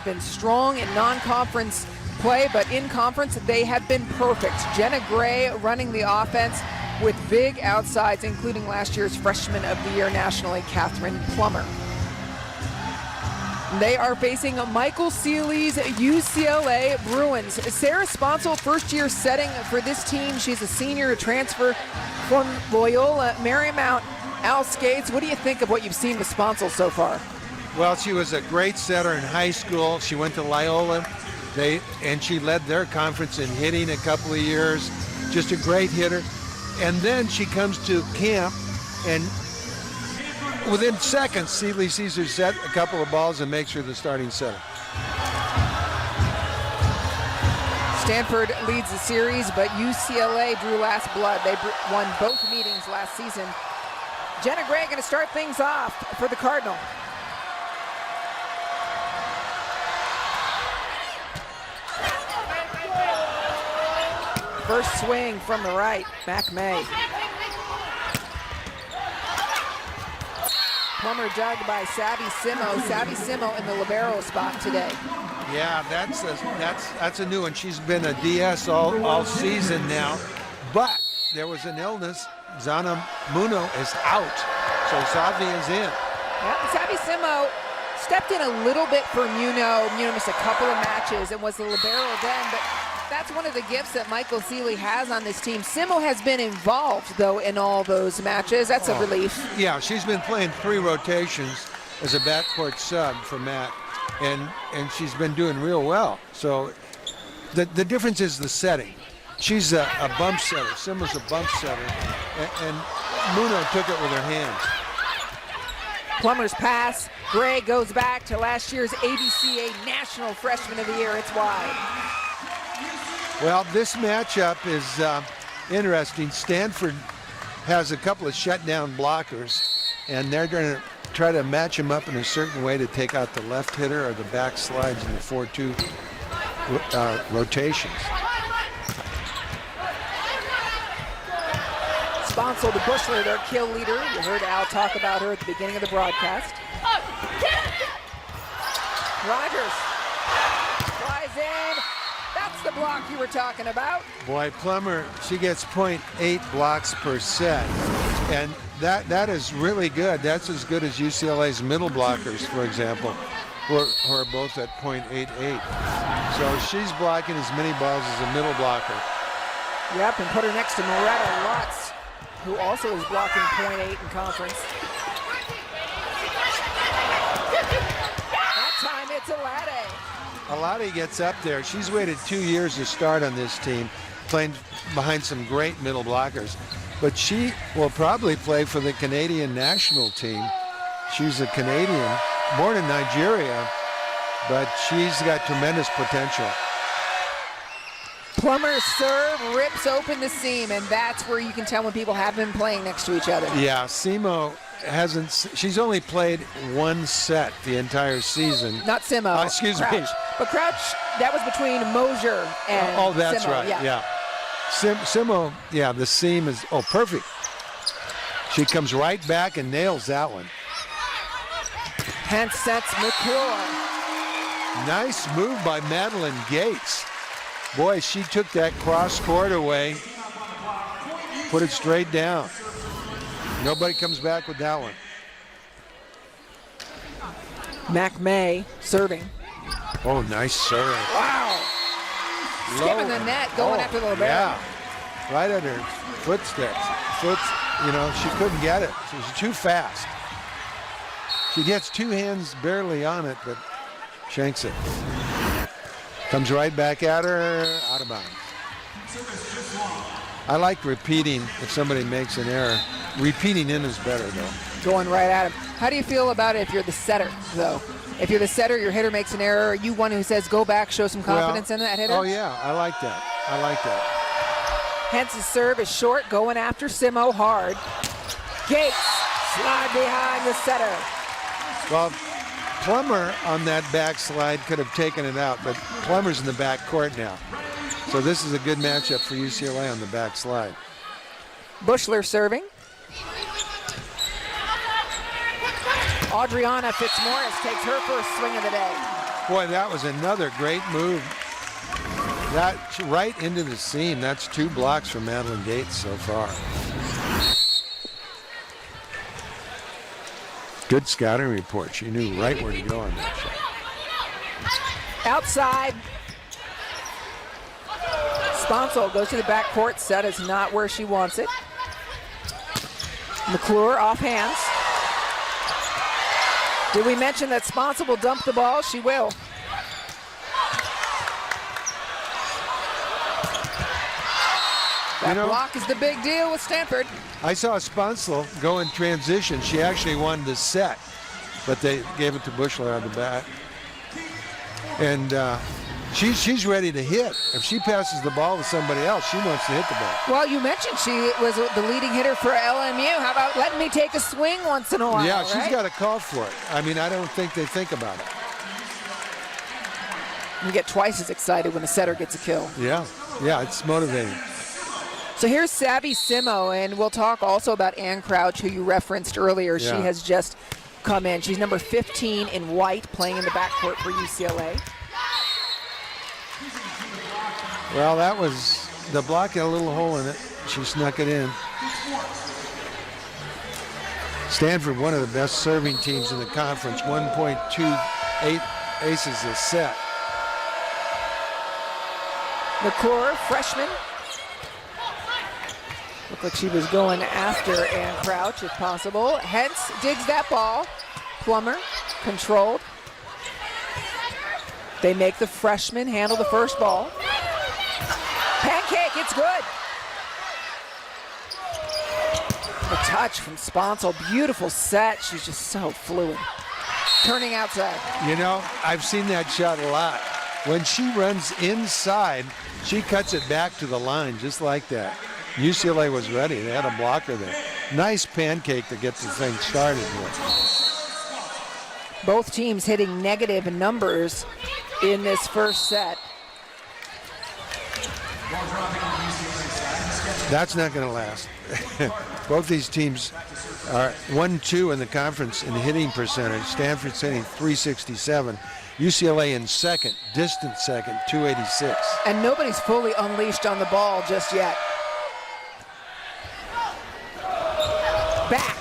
Been strong in non-conference play, but in conference they have been perfect. Jenna Gray running the offense with big outsides, including last year's Freshman of the Year nationally, Catherine Plummer. They are facing Michael Seeley's UCLA Bruins. Sarah Sponsel, first-year setting for this team. She's a senior transfer from Loyola Marymount. Al Skates, what do you think of what you've seen with Sponsel so far? Well, she was a great setter in high school. She went to Loyola, and she led their conference in hitting a couple of years. Just a great hitter. And then she comes to camp, and within seconds, Seeley sees her set a couple of balls and makes her the starting setter. Stanford leads the series, but UCLA drew last blood. They won both meetings last season. Jenna Gray going to start things off for the Cardinal. First swing from the right, Mac May. Plummer dug by Savvy Simo. Savvy Simo in the libero spot today. Yeah, that's a new one. She's been a DS all season now, but there was an illness. Zana Muno is out, so Savvy is in. Yeah, Savvy Simo stepped in a little bit for Muno. Muno missed a couple of matches and was the libero then, but that's one of the gifts that Michael Seeley has on this team. Simo has been involved, though, in all those matches. That's a relief. Yeah, she's been playing 3 rotations as a backcourt sub for Matt, and she's been doing real well. So the difference is the setting. She's a bump setter. Simo's a bump setter, and Muno took it with her hands. Plummer's pass. Gray goes back to last year's ABCA National Freshman of the Year. It's wide. Well, this matchup is interesting. Stanford has a couple of shutdown blockers, and they're going to try to match them up in a certain way to take out the left hitter or the back slides in the 4-2 rotations. Sponsel, the Bushler, their kill leader. You heard Al talk about her at the beginning of the broadcast. Rogers flies in. That's the block you were talking about. Boy, Plummer, she gets 0.8 blocks per set, and that is really good. That's as good as UCLA's middle blockers, for example, who are both at 0.88. So she's blocking as many balls as a middle blocker. Yep, and put her next to Moretta Lutz, who also is blocking 0.8 in conference. That time it's Alade. Alade gets up there. She's waited 2 years to start on this team, playing behind some great middle blockers. But she will probably play for the Canadian national team. She's a Canadian, born in Nigeria, but she's got tremendous potential. Plummer's serve rips open the seam, and that's where you can tell when people have been playing next to each other. Yeah, Simo she's only played 1 set the entire season. Not Simo. Excuse Crouch. me. But Crouch, that was between Mosier and Oh, that's Simo. right, yeah. Simo, yeah, the seam is, perfect. She comes right back and nails that one. Hence sets McClure. Nice move by Madeline Gates. Boy, she took that cross court away, put it straight down. Nobody comes back with that one. Mac May serving. Oh, nice serve. Wow. Skipping the net, going after the libero. Yeah, right at her footsteps. She couldn't get it. She was too fast. She gets 2 hands barely on it, but shanks it. Comes right back at her, out of bounds. I like repeating if somebody makes an error. Repeating in is better, though. Going right at him. How do you feel about it if you're the setter, though? If you're the setter, your hitter makes an error, are you one who says, go back, show some confidence in that hitter? Oh, yeah, I like that. Hence his serve is short, going after Simo hard. Gates, slide behind the setter. Well, Plummer on that backslide could have taken it out, but Plummer's in the back court now. So this is a good matchup for UCLA on the backslide. Bushler serving. Adriana Fitzmaurice takes her first swing of the day. Boy, that was another great move. That right into the seam. That's 2 blocks from Madeline Gates so far. Good scouting report. She knew right where to go on that shot. Outside. Sponsel goes to the backcourt. Set is not where she wants it. McClure off hands. Did we mention that Sponsel will dump the ball? She will. That block is the big deal with Stanford. I saw Sponsel go in transition. She actually wanted to set, but they gave it to Bushler on the back. And she's ready to hit. If she passes the ball to somebody else, she wants to hit the ball. Well, you mentioned she was the leading hitter for LMU. How about letting me take a swing once in a while? Yeah, she's right? got a call for it. I mean, I don't think they think about it. You get twice as excited when a setter gets a kill. Yeah, it's motivating. So here's Savvy Simo, and we'll talk also about Ann Crouch, who you referenced earlier. Yeah. She has just come in. She's number 15 in white, playing in the backcourt for UCLA. Well, that was, the block had a little hole in it. She snuck it in. Stanford, one of the best serving teams in the conference, 1.28 aces a set. McClure, freshman. Looked like she was going after Ann Crouch, if possible. Hence, digs that ball. Plummer, controlled. They make the freshman handle the first ball. Pancake, it's good. The touch from Sponsel, beautiful set. She's just so fluid. Turning outside. You know, I've seen that shot a lot. When she runs inside, she cuts it back to the line just like that. UCLA was ready. They had a blocker there. Nice pancake to get the thing started with. Both teams hitting negative numbers in this first set. That's not going to last. Both these teams are 1-2 in the conference in hitting percentage. Stanford's hitting .367. UCLA in second, distant second, .286. And nobody's fully unleashed on the ball just yet. Back.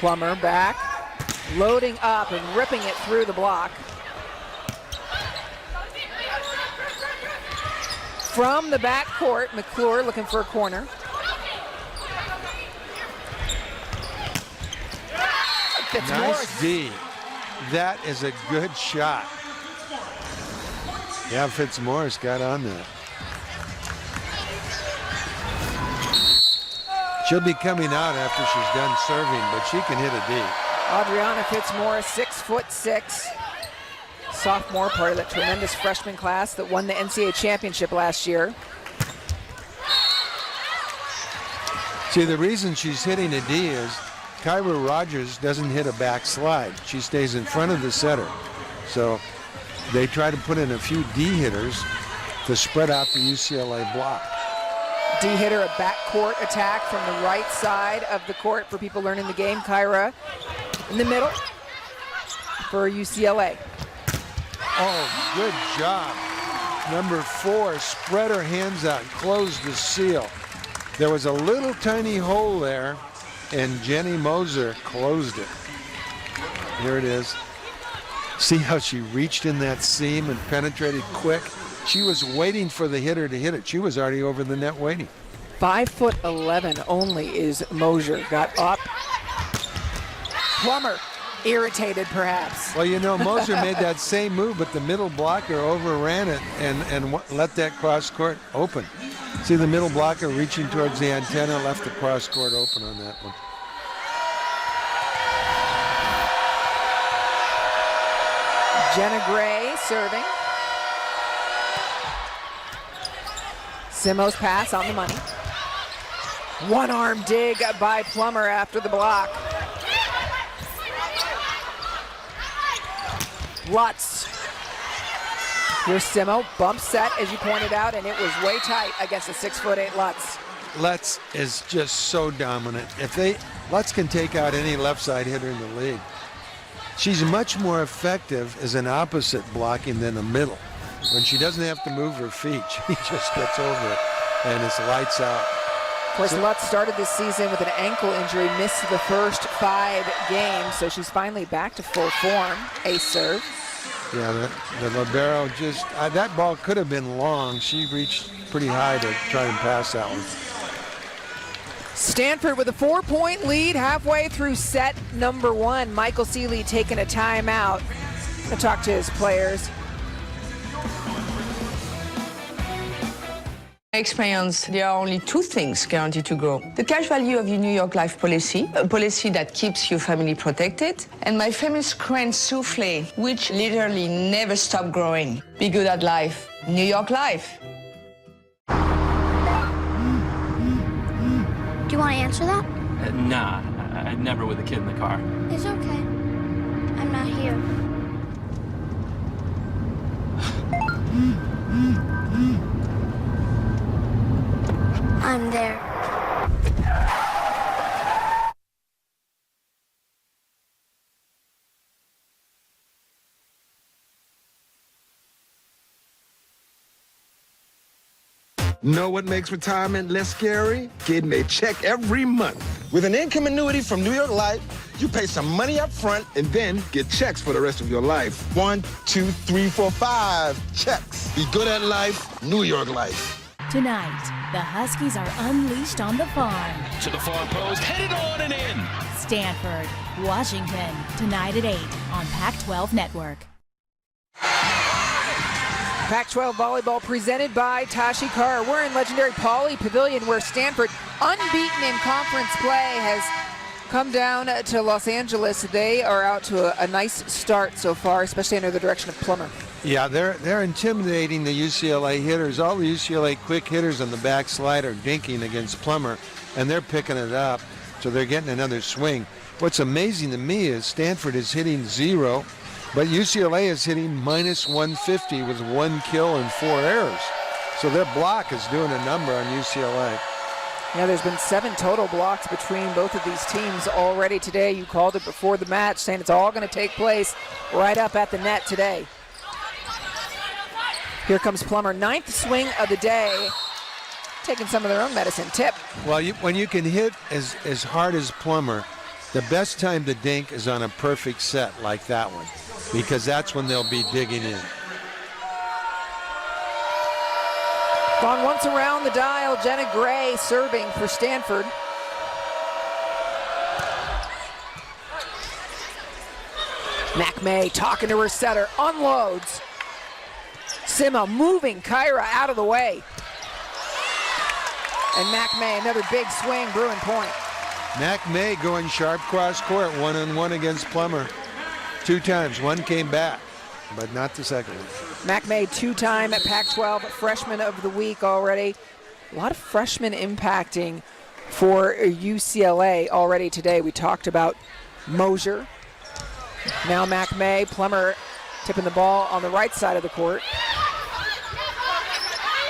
Plummer back, loading up and ripping it through the block. From the backcourt, McClure looking for a corner. Nice D. That is a good shot. Yeah, Fitzmaurice got on that. She'll be coming out after she's done serving, but she can hit a D. Adriana Fitzmaurice, 6'6", sophomore, part of that tremendous freshman class that won the NCAA championship last year. See, the reason she's hitting a D is Kyra Rogers doesn't hit a backslide. She stays in front of the setter. So they try to put in a few D hitters to spread out the UCLA block. D hitter, a backcourt attack from the right side of the court for people learning the game. Kyra in the middle for UCLA. Oh, good job. Number 4, spread her hands out, closed the seal. There was a little tiny hole there, and Jenny Moser closed it. Here it is. See how she reached in that seam and penetrated quick? She was waiting for the hitter to hit it. She was already over the net waiting. 5'11" only is Moser. Got up. Plummer, irritated perhaps. Well, you know, Moser made that same move, but the middle blocker overran it and let that cross court open. See the middle blocker reaching towards the antenna, left the cross court open on that one. Jenna Gray serving. Simo's pass on the money. One arm dig by Plummer after the block. Lutz. Here's Simo, bump set as you pointed out, and it was way tight against a 6'8" Lutz. Lutz is just so dominant. Lutz can take out any left side hitter in the league. she's much more effective as an opposite blocking than a middle. When she doesn't have to move her feet, she just gets over it, and it's lights out. Of course, Lutz started this season with an ankle injury, missed the first 5 games, so she's finally back to full form. Ace serve. Yeah, the libero just, that ball could have been long. She reached pretty high to try and pass that one. Stanford with a 4-point lead halfway through set number 1. Michael Seeley taking a timeout to talk to his players. My experience, there are only 2 things guaranteed to grow. The cash value of your New York Life policy, a policy that keeps your family protected, and my famous Crane souffle, which literally never stop growing. Be good at life. New York Life. Do you want to answer that? Nah, I'd never with a kid in the car. It's okay. I'm not here. I'm there. Know what makes retirement less scary? Getting a check every month. With an income annuity from New York Life, you pay some money up front and then get checks for the rest of your life. 1, 2, 3, 4, 5 checks. Be good at life, New York Life. Tonight, the Huskies are unleashed on the farm. To the far post, headed on and in. Stanford, Washington, tonight at 8 on Pac-12 Network. Pac-12 volleyball presented by Tashi Carr. We're in legendary Pauley Pavilion where Stanford, unbeaten in conference play, has come down to Los Angeles. They are out to a nice start so far, especially under the direction of Plummer. Yeah, they're intimidating the UCLA hitters. All the UCLA quick hitters on the backslide are dinking against Plummer, and they're picking it up, so they're getting another swing. What's amazing to me is Stanford is hitting 0, but UCLA is hitting -150 with 1 kill and 4 errors. So their block is doing a number on UCLA. Yeah, there's been 7 total blocks between both of these teams already today. You called it before the match, saying it's all going to take place right up at the net today. Here comes Plummer, 9th swing of the day, taking some of their own medicine. Tip. Well, when you can hit as hard as Plummer, the best time to dink is on a perfect set like that one, because that's when they'll be digging in. Gone once around the dial, Jenna Gray serving for Stanford. McMay talking to her setter, unloads. Simo moving Kyra out of the way. And McMay, another big swing, Bruin point. McMay going sharp cross court, 1-on-1 against Plummer. 2 times, 1 came back, but not the second one. McMay, 2-time at Pac-12 Freshman of the Week already. A lot of freshmen impacting for UCLA already today. We talked about Mosier. Now McMay, Plummer tipping the ball on the right side of the court.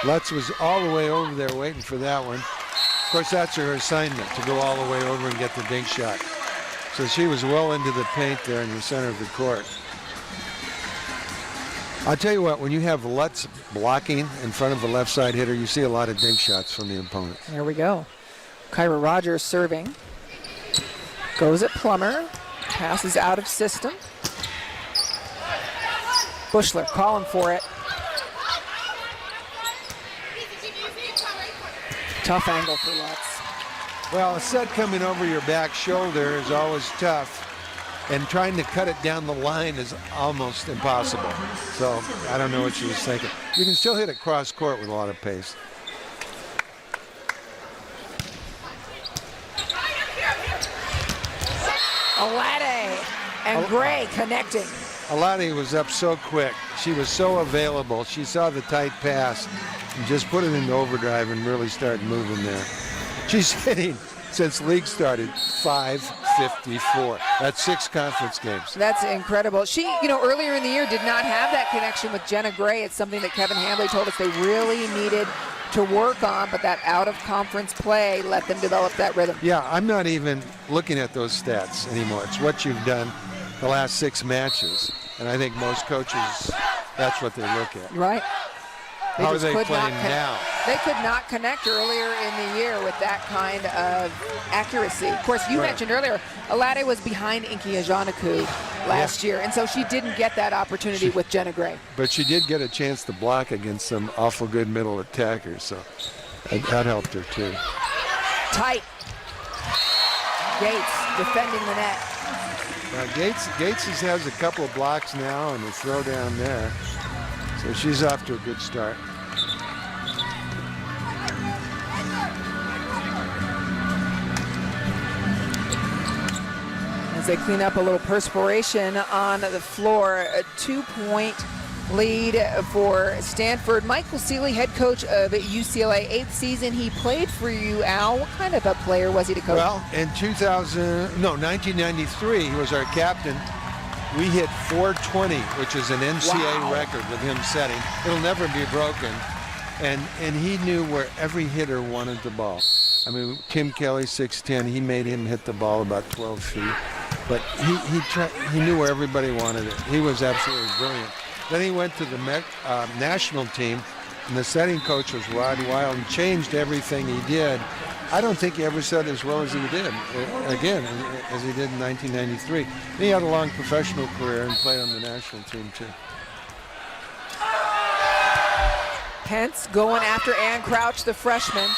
Lutz was all the way over there waiting for that one. Of course, that's her assignment, to go all the way over and get the dink shot. So she was well into the paint there in the center of the court. I'll tell you what, when you have Lutz blocking in front of the left side hitter, you see a lot of dink shots from the opponent. There we go. Kyra Rogers serving. Goes at Plummer. Passes out of system. Bushler calling for it. Tough angle for Lutz. Well, a set coming over your back shoulder is always tough, and trying to cut it down the line is almost impossible. So I don't know what she was thinking. You can still hit it cross court with a lot of pace. Alade and Gray connecting. Alade was up so quick. She was so available. She saw the tight pass and just put it into overdrive and really started moving there. She's hitting, since league started, .554. That's 6 conference games. That's incredible. She, earlier in the year did not have that connection with Jenna Gray. It's something that Kevin Hambley told us they really needed to work on, but that out-of-conference play let them develop that rhythm. Yeah, I'm not even looking at those stats anymore. It's what you've done. the last 6 matches. And I think most coaches, that's what they look at. Right. How are just they could not playing now? They could not connect earlier in the year with that kind of accuracy. Of course, you mentioned earlier, Alade was behind Inky Ajanaku last year, and so she didn't get that opportunity with Jenna Gray. But she did get a chance to block against some awful good middle attackers, so that helped her too. Tight. Gates defending the net. Gates has a couple of blocks now and a throw down there. So she's off to a good start. As they clean up a little perspiration on the floor, a 2-point lead for Stanford. Michael Seeley, head coach of UCLA, 8th season. He played for you, Al. What kind of a player was he to coach? Well, in 1993, he was our captain. We hit 420, which is an NCAA record with him setting. It'll never be broken. And he knew where every hitter wanted the ball. I mean, Tim Kelly, 6'10", he made him hit the ball about 12 feet. But he knew where everybody wanted it. He was absolutely brilliant. Then he went to the national team, and the setting coach was Rod Wild, and changed everything he did. I don't think he ever set as well as he did, again, as he did in 1993. He had a long professional career and played on the national team, too. Pence going after Ann Crouch, the freshman.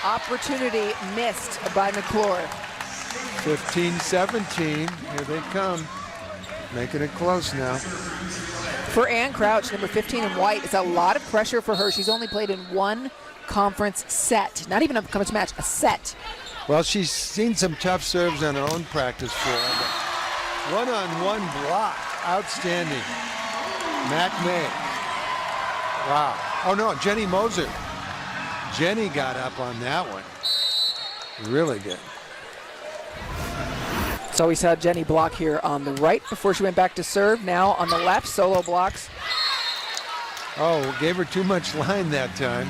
Opportunity missed by McClure. 15-17, here they come. Making it close now. For Ann Crouch, number 15 in white, it's a lot of pressure for her. She's only played in one conference set, not even a conference match, a set. Well, she's seen some tough serves on her own practice floor, but one-on-one block, outstanding. Mac May. Wow. Oh no, Jenny Moser. Jenny got up on that one. Really good. So we saw Jenny block here on the right before she went back to serve. Now on the left, solo blocks. Oh, gave her too much line that time.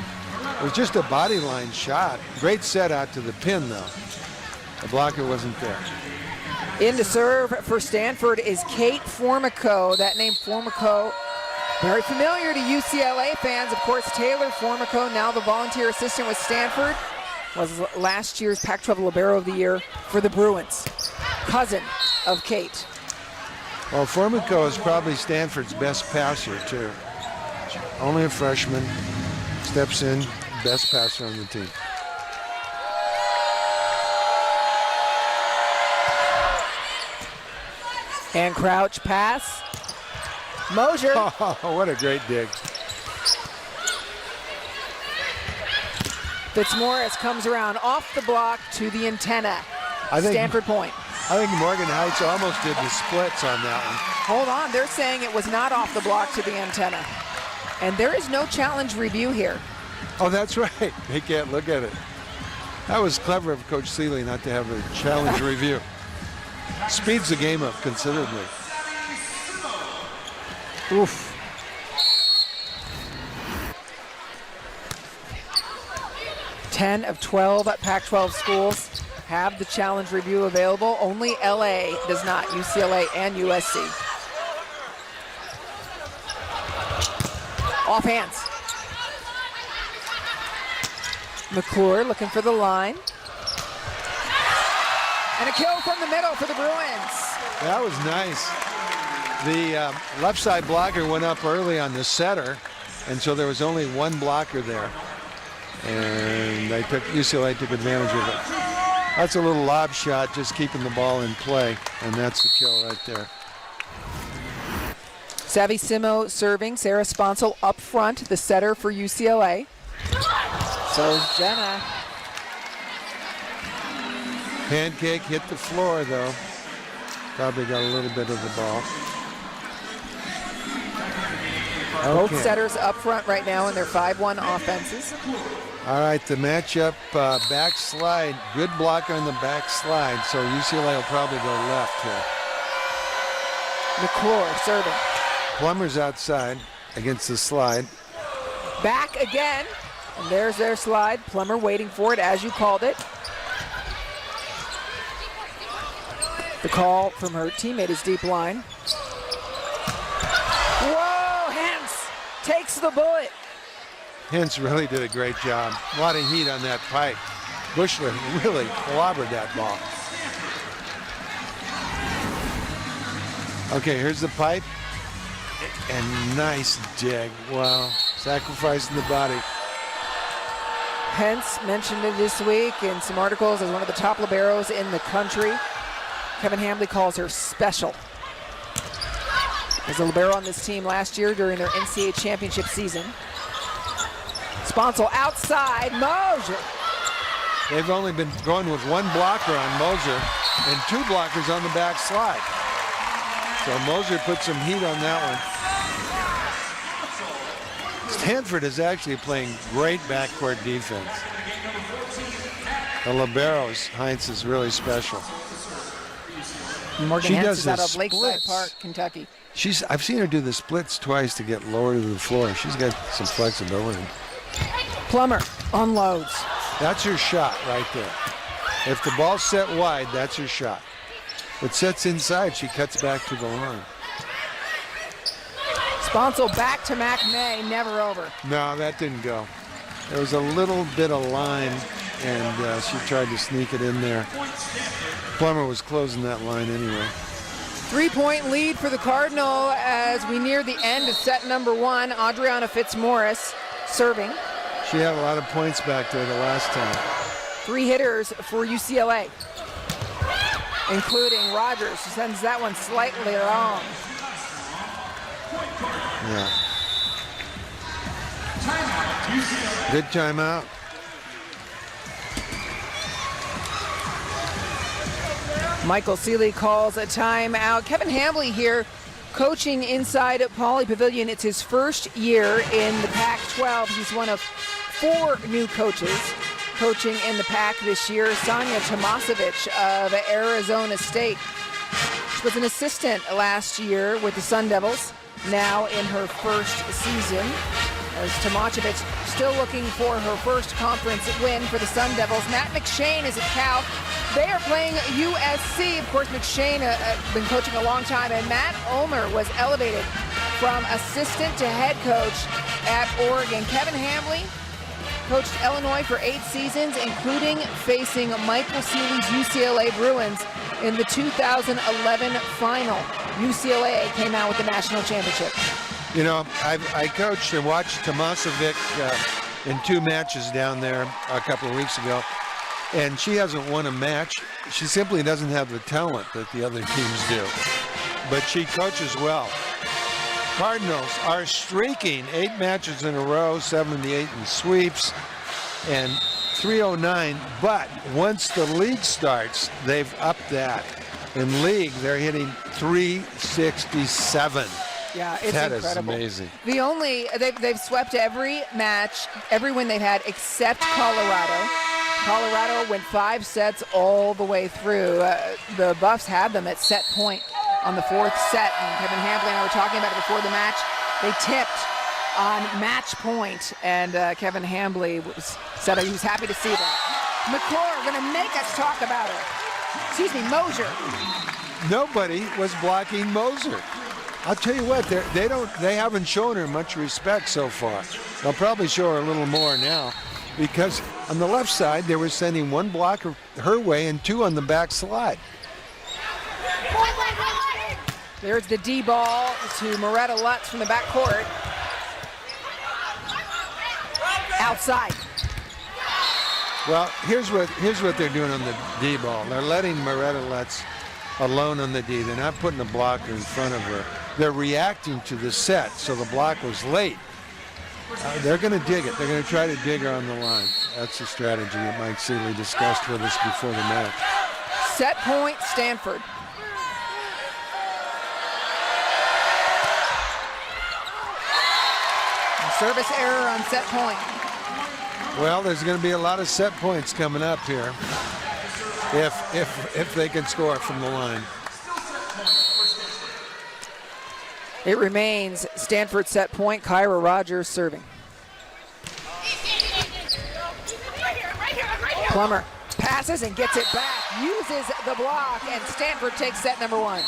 It was just a body line shot. Great set out to the pin, though. The blocker wasn't there. In to serve for Stanford is Kate Formico. That name Formico, very familiar to UCLA fans. Of course, Taylor Formico, now the volunteer assistant with Stanford, was last year's Pac-12 Libero of the Year for the Bruins. Cousin of Kate. Well, Formico is probably Stanford's best passer, too. Only a freshman, steps in, best passer on the team. And Crouch pass. Mosier. Oh, what a great dig. Fitzmaurice comes around off the block to the antenna. Stanford point. I think Morgan Heights almost did the splits on that one. Hold on, they're saying it was not off the block to the antenna. And there is no challenge review here. Oh, that's right. They can't look at it. That was clever of Coach Seeley not to have a challenge review. Speeds the game up considerably. Oof. Ten of 12 Pac-12 schools have the challenge review available. Only LA does not, UCLA and USC. Off hands. McClure looking for the line. And a kill from the middle for the Bruins. That was nice. The left side blocker went up early on the setter, and so there was only one blocker there. And UCLA took advantage of it. That's a little lob shot, just keeping the ball in play, and that's the kill right there. Savvy Simo serving. Sarah Sponsel up front, the setter for UCLA. So is Jenna. Pancake hit the floor, though. Probably got a little bit of the ball. Both setters up front right now in their 5-1 offenses. All right, the matchup, backslide. Good block on the backslide, so UCLA will probably go left here. McClure serving. Plummer's outside against the slide. Back again, and there's their slide. Plummer waiting for it, as you called it. The call from her teammate is deep line. Whoa, Hens takes the bullet. Hens really did a great job. A lot of heat on that pipe. Bushler really clobbered that ball. Okay, here's the pipe. And nice dig. Wow, sacrificing the body. Hens mentioned it this week in some articles as one of the top liberos in the country. Kevin Hambley calls her special. As a libero on this team last year during their NCAA championship season. Sponsel outside, Moser. They've only been going with one blocker on Moser and two blockers on the back slide. So Moser put some heat on that one. Stanford is actually playing great backcourt defense. The liberos, Heinz is really special. Morgan She Hens does is out the of Lakeside splits. Park, Kentucky. I've seen her do the splits twice to get lower to the floor. She's got some flexibility. Plummer unloads. That's her shot right there. If the ball's set wide, that's her shot. If it sets inside, she cuts back to the line. Sponsel back to McMay, never over. No, that didn't go. There was a little bit of line, and she tried to sneak it in there. Plummer was closing that line anyway. 3-point lead for the Cardinal as we near the end of set number 1. Adriana Fitzmaurice serving. She had a lot of points back there the last time. 3 hitters for UCLA, including Rogers, who sends that one slightly wrong. Yeah. Good timeout. Michael Seeley calls a timeout. Kevin Hambley here coaching inside at Pauley Pavilion. It's his first year in the Pac-12. He's one of 4 new coaches coaching in the Pac this year. Sonia Tomasevich of Arizona State. She was an assistant last year with the Sun Devils, now in her first season. As Tomasevich still looking for her first conference win for the Sun Devils. Matt McShane is at Cal. They are playing USC. Of course, McShane been coaching a long time, and Matt Ulmer was elevated from assistant to head coach at Oregon. Kevin Hambley coached Illinois for 8 seasons, including facing Michael Seeley's UCLA Bruins in the 2011 final. UCLA came out with the national championship. You know, I coached and watched Tomasevich in 2 matches down there a couple of weeks ago, and she hasn't won a match. She simply doesn't have the talent that the other teams do, but she coaches well. Cardinals are streaking 8 matches in a row, 78 in sweeps, and 309, but once the league starts, they've upped that. In league, they're hitting 367. Yeah, it's that incredible. Is amazing. They've swept every match, every win they've had except Colorado. Colorado went 5 sets all the way through. The Buffs had them at set point on the 4th set, and Kevin Hambley and I were talking about it before the match. They tipped on match point, and Kevin Hambley said he was happy to see that. McClure going to make us talk about it. Excuse me, Moser. Nobody was blocking Moser. I'll tell you what, they haven't shown her much respect so far. They'll probably show her a little more now, because on the left side they were sending 1 blocker her way and 2 on the back slide. There's the D ball to Moretta Lutz from the backcourt. Outside. Well, here's what they're doing on the D ball. They're letting Moretta Lutz alone on the D. They're not putting a blocker in front of her. They're reacting to the set, so the block was late. They're going to dig it. They're going to try to dig her on the line. That's the strategy that Mike Seeley discussed with us before the match. Set point, Stanford. Service error on set point. Well, there's going to be a lot of set points coming up here if they can score from the line. It remains Stanford set point. Kyra Rogers serving. Plummer, pass. Passes and gets it back, uses the block, and Stanford takes set number 1.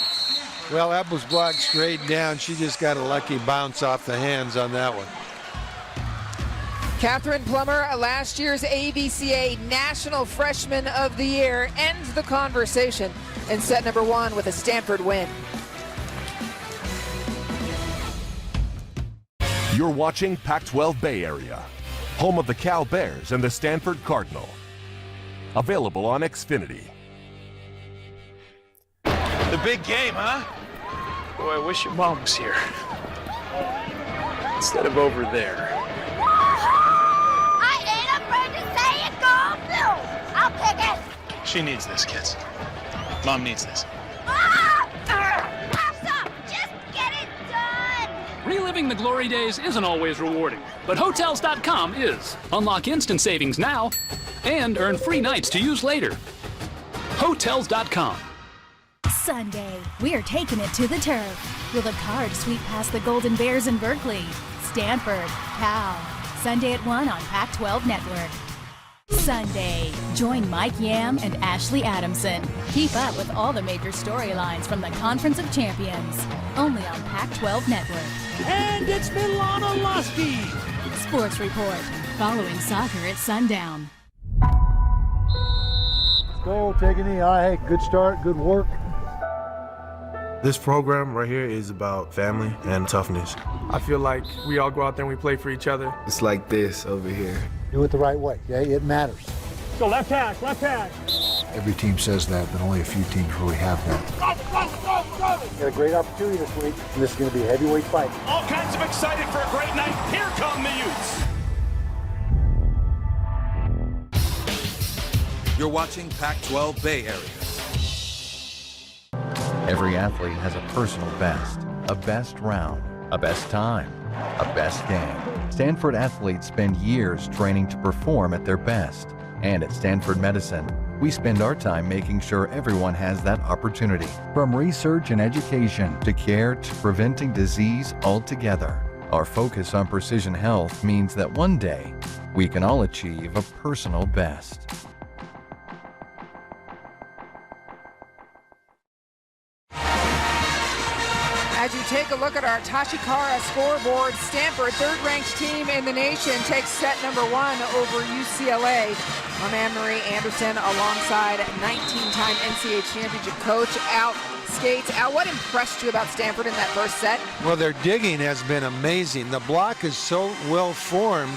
Well, that was blocked straight down. She just got a lucky bounce off the hands on that one. Catherine Plummer, last year's ABCA National Freshman of the Year, ends the conversation in set number 1 with a Stanford win. You're watching Pac-12 Bay Area, home of the Cal Bears and the Stanford Cardinal. Available on Xfinity. The big game, huh? Boy, I wish your mom was here. Instead of over there. I ain't afraid to say it, go blue. I'll pick it. She needs this, kids. Mom needs this. Have some. Just get it done. Reliving the glory days isn't always rewarding, but Hotels.com is. Unlock instant savings now and earn free nights to use later. Hotels.com. Sunday, we're taking it to the turf. Will the Card sweep past the Golden Bears in Berkeley? Stanford, Cal. Sunday at 1 on Pac-12 Network. Sunday, join Mike Yam and Ashley Adamson. Keep up with all the major storylines from the Conference of Champions. Only on Pac-12 Network. And it's Milana Lusky. Sports Report, following soccer at sundown. Go, take a knee. All right, hey, good start, good work. This program right here is about family and toughness. I feel like we all go out there and we play for each other. It's like this over here. Do it the right way, yeah, it matters. Go left hash, left hash. Every team says that, but only a few teams really have that. Go, go, go, go. Got a great opportunity this week, and this is going to be a heavyweight fight. All kinds of excited for a great night. Here come the Utes. You're watching Pac-12 Bay Area. Every athlete has a personal best, a best round, a best time, a best game. Stanford athletes spend years training to perform at their best. And at Stanford Medicine, we spend our time making sure everyone has that opportunity. From research and education to care to preventing disease altogether, our focus on precision health means that one day we can all achieve a personal best. As you take a look at our Tashikara scoreboard, Stanford, third-ranked team in the nation, takes set number 1 over UCLA. Our Anne-Marie Anderson, alongside 19-time NCAA championship coach Al Skates. Al, what impressed you about Stanford in that first set? Well, their digging has been amazing. The block is so well formed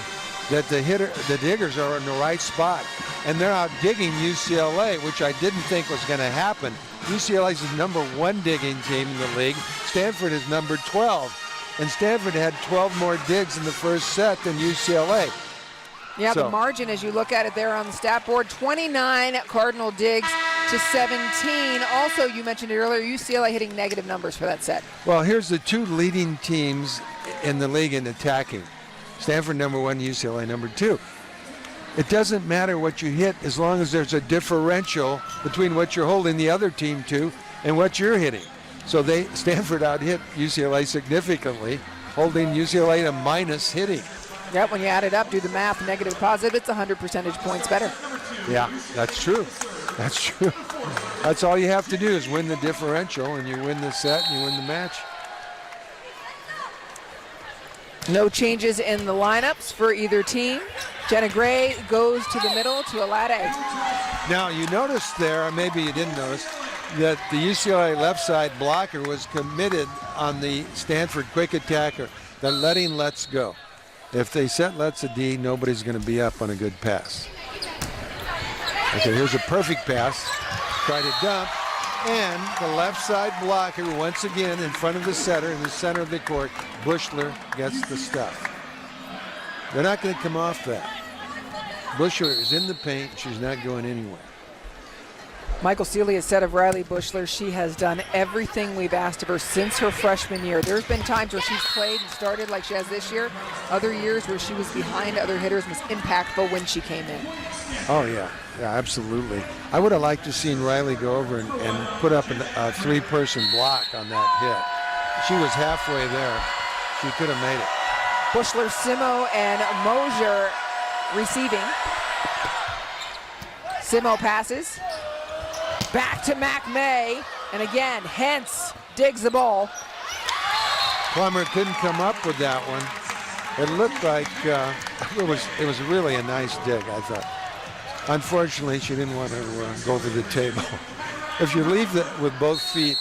that the diggers are in the right spot. And they're out digging UCLA, which I didn't think was going to happen. UCLA is the number 1 digging team in the league. Stanford is number 12. And Stanford had 12 more digs in the first set than UCLA. Yeah, the margin, as you look at it there on the stat board, 29 Cardinal digs to 17. Also, you mentioned it earlier, UCLA hitting negative numbers for that set. Well, here's the 2 leading teams in the league in attacking. Stanford number 1, UCLA number 2. It doesn't matter what you hit as long as there's a differential between what you're holding the other team to and what you're hitting. So Stanford out-hit UCLA significantly, holding UCLA to minus hitting. Yep, when you add it up, do the math, negative, positive, it's 100 percentage points better. Yeah, that's true. That's true. That's all you have to do is win the differential, and you win the set, and you win the match. No changes in the lineups for either team. Jenna Gray goes to the middle to Alade. Now, you noticed there, or maybe you didn't notice, that the UCLA left side blocker was committed on the Stanford quick attacker, the letting lets go. If they set lets a D, nobody's going to be up on a good pass. Okay, here's a perfect pass. Try to dump. And the left side blocker, once again, in front of the setter, in the center of the court, Bushler gets the stuff. They're not going to come off that. Bushler is in the paint. She's not going anywhere. Michael Sealy has said of Riley Bushler, she has done everything we've asked of her since her freshman year. There's been times where she's played and started like she has this year. Other years where she was behind other hitters, was impactful when she came in. Oh, yeah. Yeah, absolutely. I would have liked to seen Riley go over and put up a 3-person block on that hit. She was halfway there. She could have made it. Bushler, Simo, and Mosier receiving. Simo passes. Back to McMay. And again, Hentz digs the ball. Plummer couldn't come up with that one. It looked like it was really a nice dig, I thought. Unfortunately, she didn't want to go for the table. If you leave it with both feet,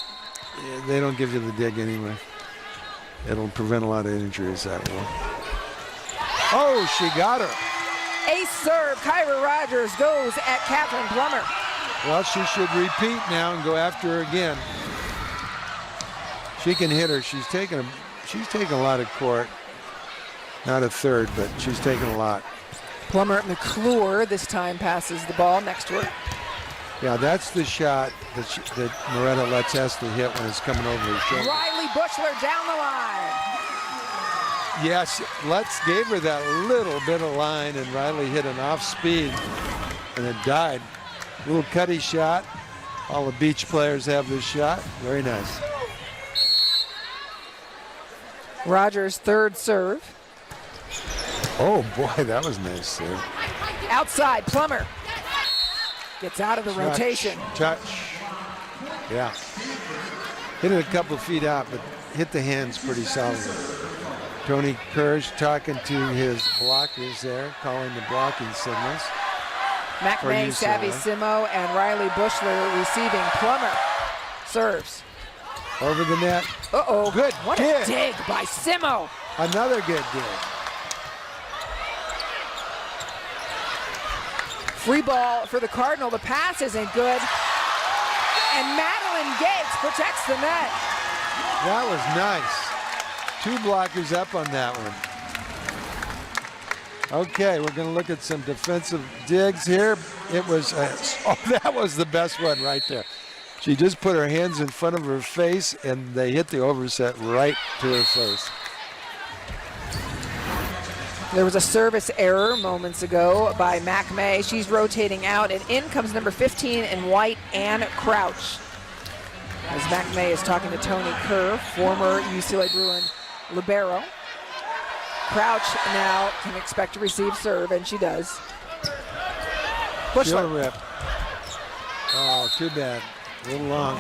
they don't give you the dig anyway. It'll prevent a lot of injuries that way. Oh, she got her. Ace serve. Kyra Rogers goes at Catherine Plummer. Well, she should repeat now and go after her again. She can hit her. She's taking a lot of court. Not a third, but she's taking a lot. Plummer at McClure this time passes the ball next to her. Yeah, that's the shot that Moretta lets Hester hit when it's coming over her shoulder. Riley Bushler down the line. Yes, Lutz gave her that little bit of line, and Riley hit an off speed, and it died. Little cutty shot. All the beach players have this shot. Very nice. Rogers' third serve. Oh boy, that was nice serve. Outside, Plummer gets out of the rotation. Touch. Yeah. Hit it a couple of feet out, but hit the hands pretty solidly. Tony Kersh talking to his blockers there, calling the blocking signals. McMay, Savvy Simo, and Riley Bushler receiving. Plummer serves. Over the net. Uh-oh. Good What dig. a dig by Simo. Another good dig. Free ball for the Cardinal. The pass isn't good. And Madeline Gates protects the net. That was nice. 2 blockers up on that one. Okay, we're going to look at some defensive digs here. It was, that was the best one right there. She just put her hands in front of her face, and they hit the overset right to her face. There was a service error moments ago by McMay. She's rotating out, and in comes number 15 in white, Ann Crouch. As McMay is talking to Tony Kerr, former UCLA Bruin libero. Crouch now can expect to receive serve, and she does. She'll rip. Oh, too bad. A little long.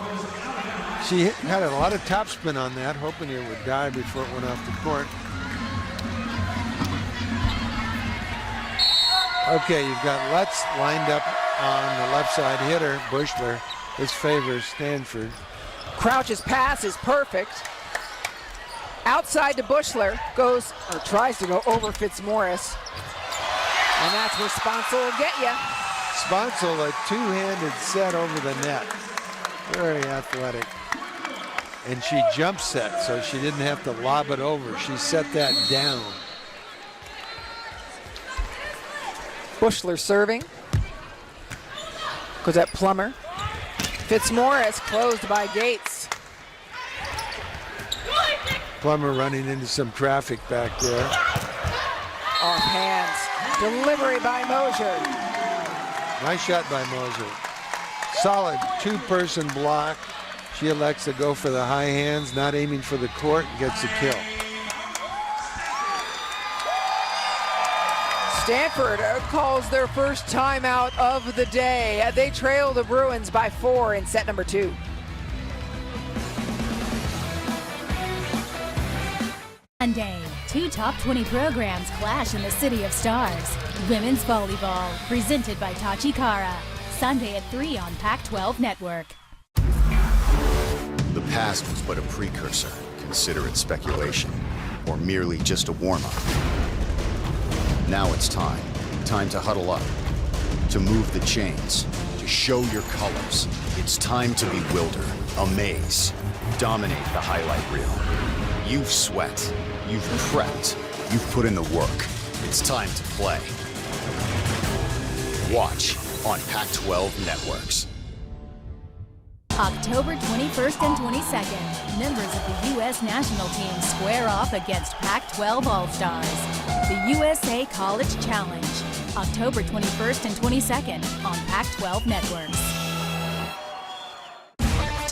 She had a lot of topspin on that, hoping it would die before it went off the court. Okay, you've got Lutz lined up on the left side hitter, Bushler. This favors Stanford. Crouch's pass is perfect. Outside to Bushler, goes, or tries to go over Fitzmaurice. And that's where Sponsel will get you. Sponsel, a two-handed set over the net. Very athletic. And she jump set, so she didn't have to lob it over. She set that down. Bushler serving. Goes at Plummer. Fitzmaurice closed by Gates. Plummer running into some traffic back there. Off hands. Delivery by Mosier. Nice shot by Mosier. Solid 2-person block. She elects to go for the high hands, not aiming for the court, and gets a kill. Stanford calls their first timeout of the day. They trail the Bruins by 4 in set number 2. Monday, 2 top 20 programs clash in the City of Stars. Women's volleyball, presented by Tachikara. Sunday at 3 on Pac-12 Network. The past was but a precursor. Consider it speculation, or merely just a warm-up. Now it's time to huddle up, to move the chains, to show your colors. It's time to bewilder, amaze, dominate the highlight reel. You've sweat, you've prepped, you've put in the work. It's time to play. Watch on Pac-12 Networks. October 21st and 22nd, members of the U.S. national team square off against Pac-12 All-Stars. The USA College Challenge, October 21st and 22nd on Pac-12 Networks.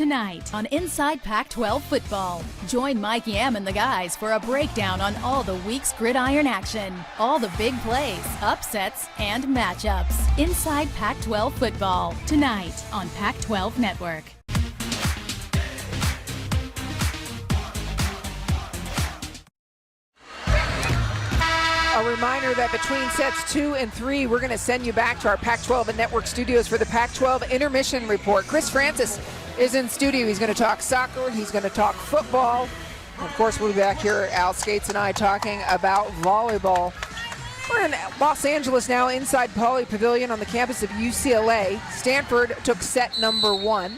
Tonight on Inside Pac-12 Football, join Mike Yam and the guys for a breakdown on all the week's gridiron action, all the big plays, upsets, and matchups. Inside Pac-12 Football, tonight on Pac-12 Network. A reminder that between sets 2 and 3, we're going to send you back to our Pac-12 and Network studios for the Pac-12 Intermission Report. Chris Francis is in studio. He's going to talk soccer. He's going to talk football. And of course, we'll be back here, Al Skates and I, talking about volleyball. We're in Los Angeles now, inside Pauley Pavilion on the campus of UCLA. Stanford took set number 1,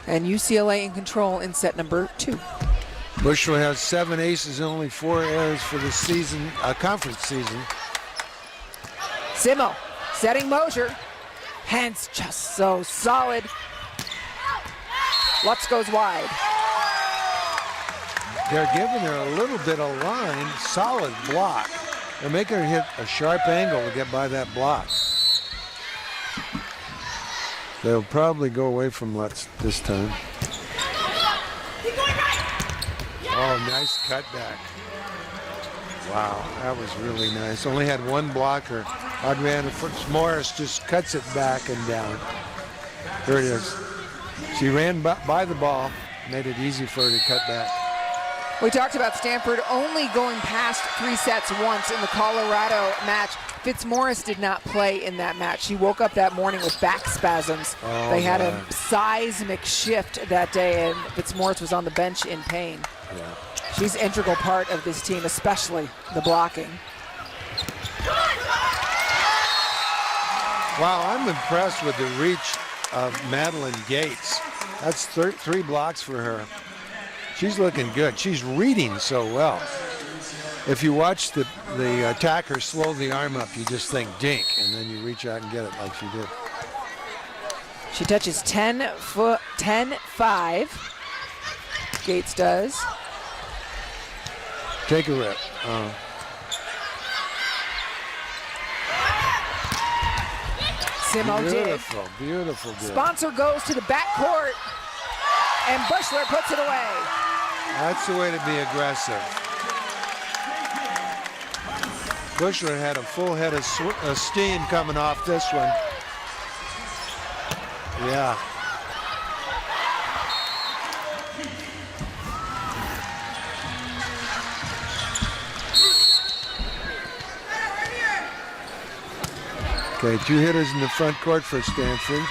and UCLA in control in set number 2. Bushler has 7 aces and only 4 errors for the season, conference season. Simo setting Mosier. Hands just so solid. Lutz goes wide. They're giving her a little bit of line, solid block. They're making her hit a sharp angle to get by that block. They'll probably go away from Lutz this time. Oh, nice cutback. Wow, that was really nice. Only had one blocker. Adriana Morris just cuts it back and down. There it is. She ran by the ball, made it easy for her to cut back. We talked about Stanford only going past 3 sets once in the Colorado match. Fitzmaurice did not play in that match. She woke up that morning with back spasms. Oh, they had a seismic shift that day, and Fitzmaurice was on the bench in pain. Yeah. She's an integral part of this team, especially the blocking. Wow, I'm impressed with the reach of Madeline Gates. That's 3 blocks for her. She's looking good. She's reading so well. If you watch the attacker slow the arm up, you just think dink, and then you reach out and get it like she did. She touches 10-5. Gates does. Take a rip. Simo beautiful, did. Beautiful. Sponsor goes to the backcourt, and Bushler puts it away. That's the way to be aggressive. Bushler had a full head of steam coming off this one. Yeah. Okay, 2 hitters in the front court for Stanford.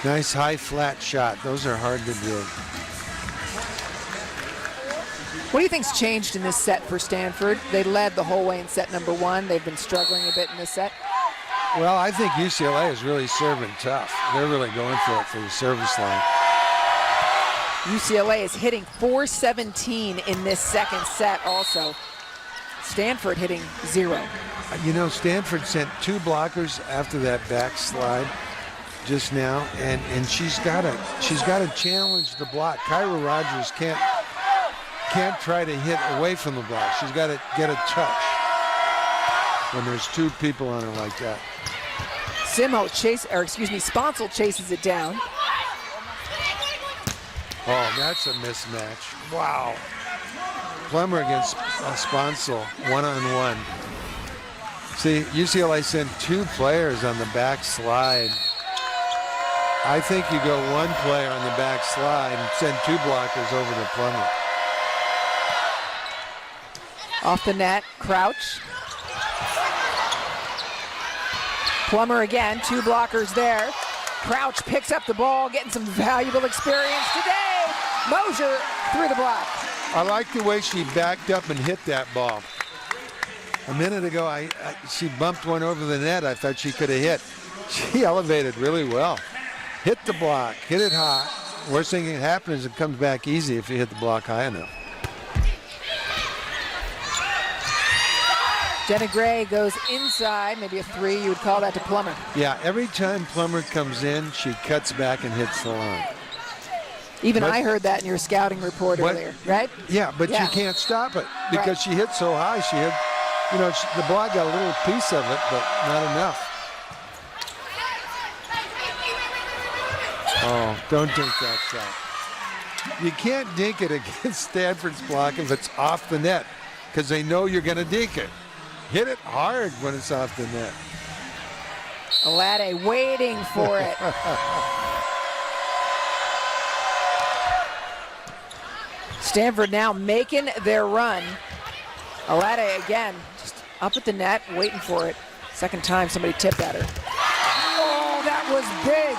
Nice high flat shot. Those are hard to do. What do you think's changed in this set for Stanford? They led the whole way in set number 1. They've been struggling a bit in this set. Well, I think UCLA is really serving tough. They're really going for it for the service line. UCLA is hitting .417 in this second set also. Stanford hitting 0. You know, Stanford sent 2 blockers after that backslide just now, and she's got to challenge the block. Kyra Rogers can't try to hit away from the block. She's got to get a touch when there's 2 people on her like that. Sponsel chases it down. Oh, that's a mismatch. Wow. Plummer against Sponsel, 1-on-1. See, UCLA sent 2 players on the back slide. I think you go 1 player on the back slide and send 2 blockers over to Plummer. Off the net, Crouch. Plummer again, 2 blockers there. Crouch picks up the ball, getting some valuable experience today. Mosier through the block. I like the way she backed up and hit that ball. A minute ago, she bumped one over the net. I thought she could have hit. She elevated really well. Hit the block, hit it high. Worst thing that happens is it comes back easy if you hit the block high enough. Jenna Gray goes inside, maybe a 3, you would call that to Plummer. Yeah, every time Plummer comes in, she cuts back and hits the line. I heard that in your scouting report earlier, right? Yeah, but you can't stop it because she hit so high. She hit you know, the block got a little piece of it, but not enough. Oh, don't dink that shot. You can't dink it against Stanford's block if it's off the net, because they know you're going to dink it. Hit it hard when it's off the net. Alade waiting for it. Stanford now making their run. Alade again, just up at the net, waiting for it. Second time somebody tipped at her. Oh, that was big.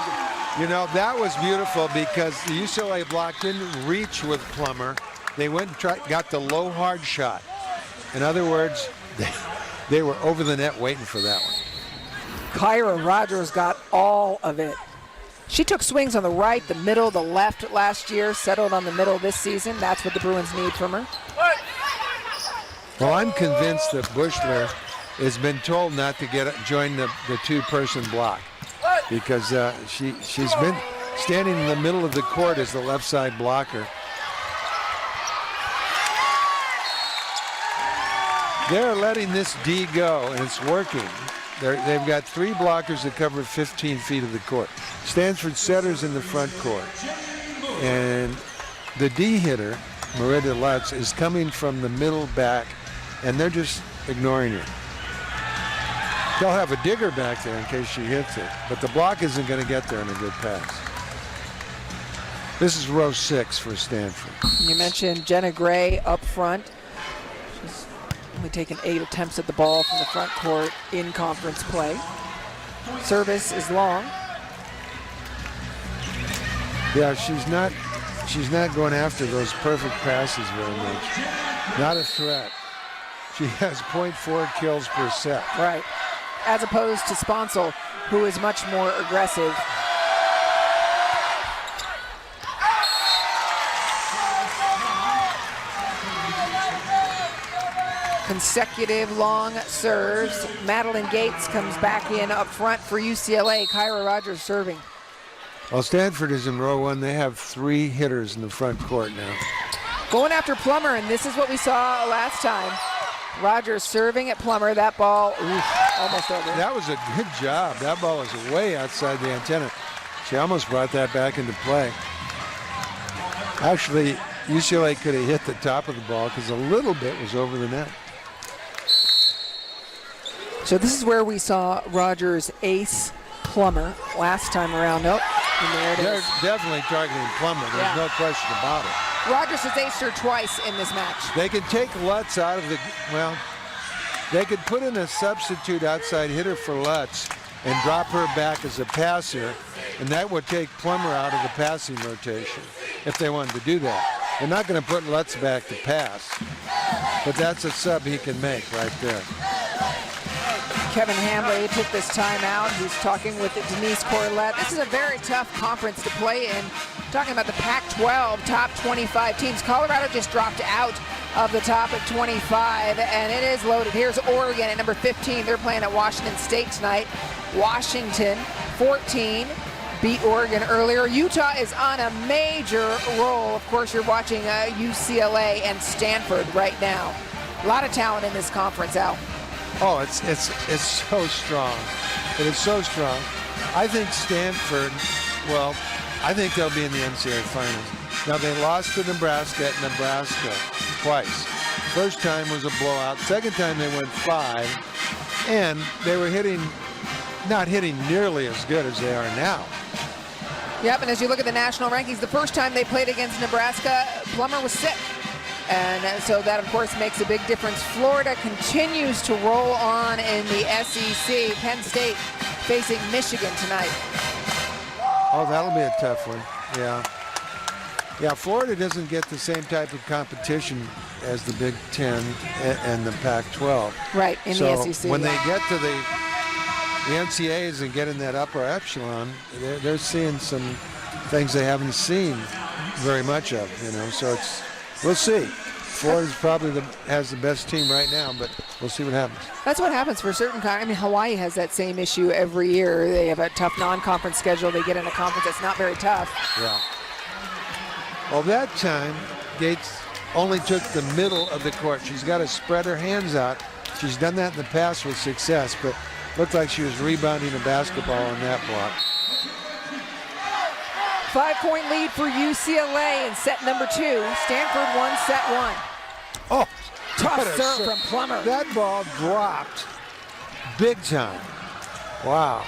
You know, that was beautiful because the UCLA block didn't reach with Plummer. They went and got the low hard shot. In other words, they were over the net waiting for that one. Kyra Rogers got all of it. She took swings on the right, the middle, the left last year, settled on the middle this season. That's what the Bruins need from her. Well, I'm convinced that Bushler has been told not to join the two-person block because she's been standing in the middle of the court as the left side blocker. They're letting this D go, and it's working. They've got 3 blockers that cover 15 feet of the court. Stanford setters in the front court. And the D hitter, Merida Lutz, is coming from the middle back, and they're just ignoring her. They'll have a digger back there in case she hits it, but the block isn't going to get there in a good pass. This is row 6 for Stanford. You mentioned Jenna Gray up front. She's only taken 8 attempts at the ball from the front court in conference play. Service is long. Yeah, she's not going after those perfect passes very much. Not a threat. She has 0.4 kills per set. Right. As opposed to Sponsel, who is much more aggressive. Consecutive long serves. Madeline Gates comes back in up front for UCLA. Kyra Rogers serving. Well, Stanford is in row 1. They have 3 hitters in the front court now. Going after Plummer, and this is what we saw last time. Rogers serving at Plummer. That ball, almost over. That was a good job. That ball was way outside the antenna. She almost brought that back into play. Actually, UCLA could have hit the top of the ball because a little bit was over the net. So this is where we saw Rogers ace Plummer last time around. Nope. And there it is. They're definitely targeting Plummer. There's no question about it. Rogers has aced her twice in this match. They could take Lutz out of the, well, they could put in a substitute outside hitter for Lutz and drop her back as a passer, and that would take Plummer out of the passing rotation if they wanted to do that. They're not going to put Lutz back to pass, but that's a sub he can make right there. Kevin Hamley took this timeout. He's talking with Denise Corlett. This is a very tough conference to play in. Talking about the Pac-12 top 25 teams. Colorado just dropped out of the top of 25, and it is loaded. Here's Oregon at number 15. They're playing at Washington State tonight. Washington, 14, beat Oregon earlier. Utah is on a major roll. Of course, you're watching UCLA and Stanford right now. A lot of talent in this conference, Al. Oh, it's so strong. It is so strong. I think Stanford, well, I think they'll be in the NCAA finals. Now, they lost to Nebraska at Nebraska twice. First time was a blowout. Second time they went 5, and they were not hitting nearly as good as they are now. Yep, and as you look at the national rankings, the first time they played against Nebraska, Plummer was sick. And so that, of course, makes a big difference. Florida continues to roll on in the SEC. Penn State facing Michigan tonight. Oh, that'll be a tough one. Yeah, Florida doesn't get the same type of competition as the Big Ten and the Pac-12. Right, in the SEC. When they get to the NCAAs and get in that upper echelon, they're seeing some things they haven't seen very much of, so we'll see. Florida's probably has the best team right now, but we'll see what happens. That's what happens for certain. I mean, Hawaii has that same issue every year. They have a tough non-conference schedule. They get in a conference that's not very tough. Yeah. Well, that time, Gates only took the middle of the court. She's got to spread her hands out She's done that in the past with success, but looked like she was rebounding a basketball on that block. 5-point lead for UCLA in set number 2. Stanford won set 1. Oh, tough serve from Plummer. That ball dropped big time. Wow.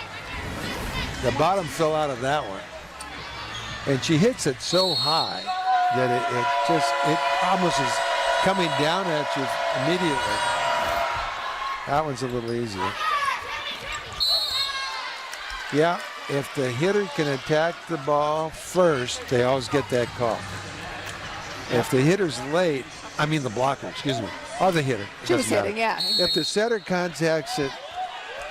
The bottom fell out of that one. And she hits it so high that it almost is coming down at you immediately. That one's a little easier. Yeah, if the hitter can attack the ball first, they always get that call. If the hitter's late, the blocker, excuse me, or the hitter. She was hitting, yeah. If the setter contacts it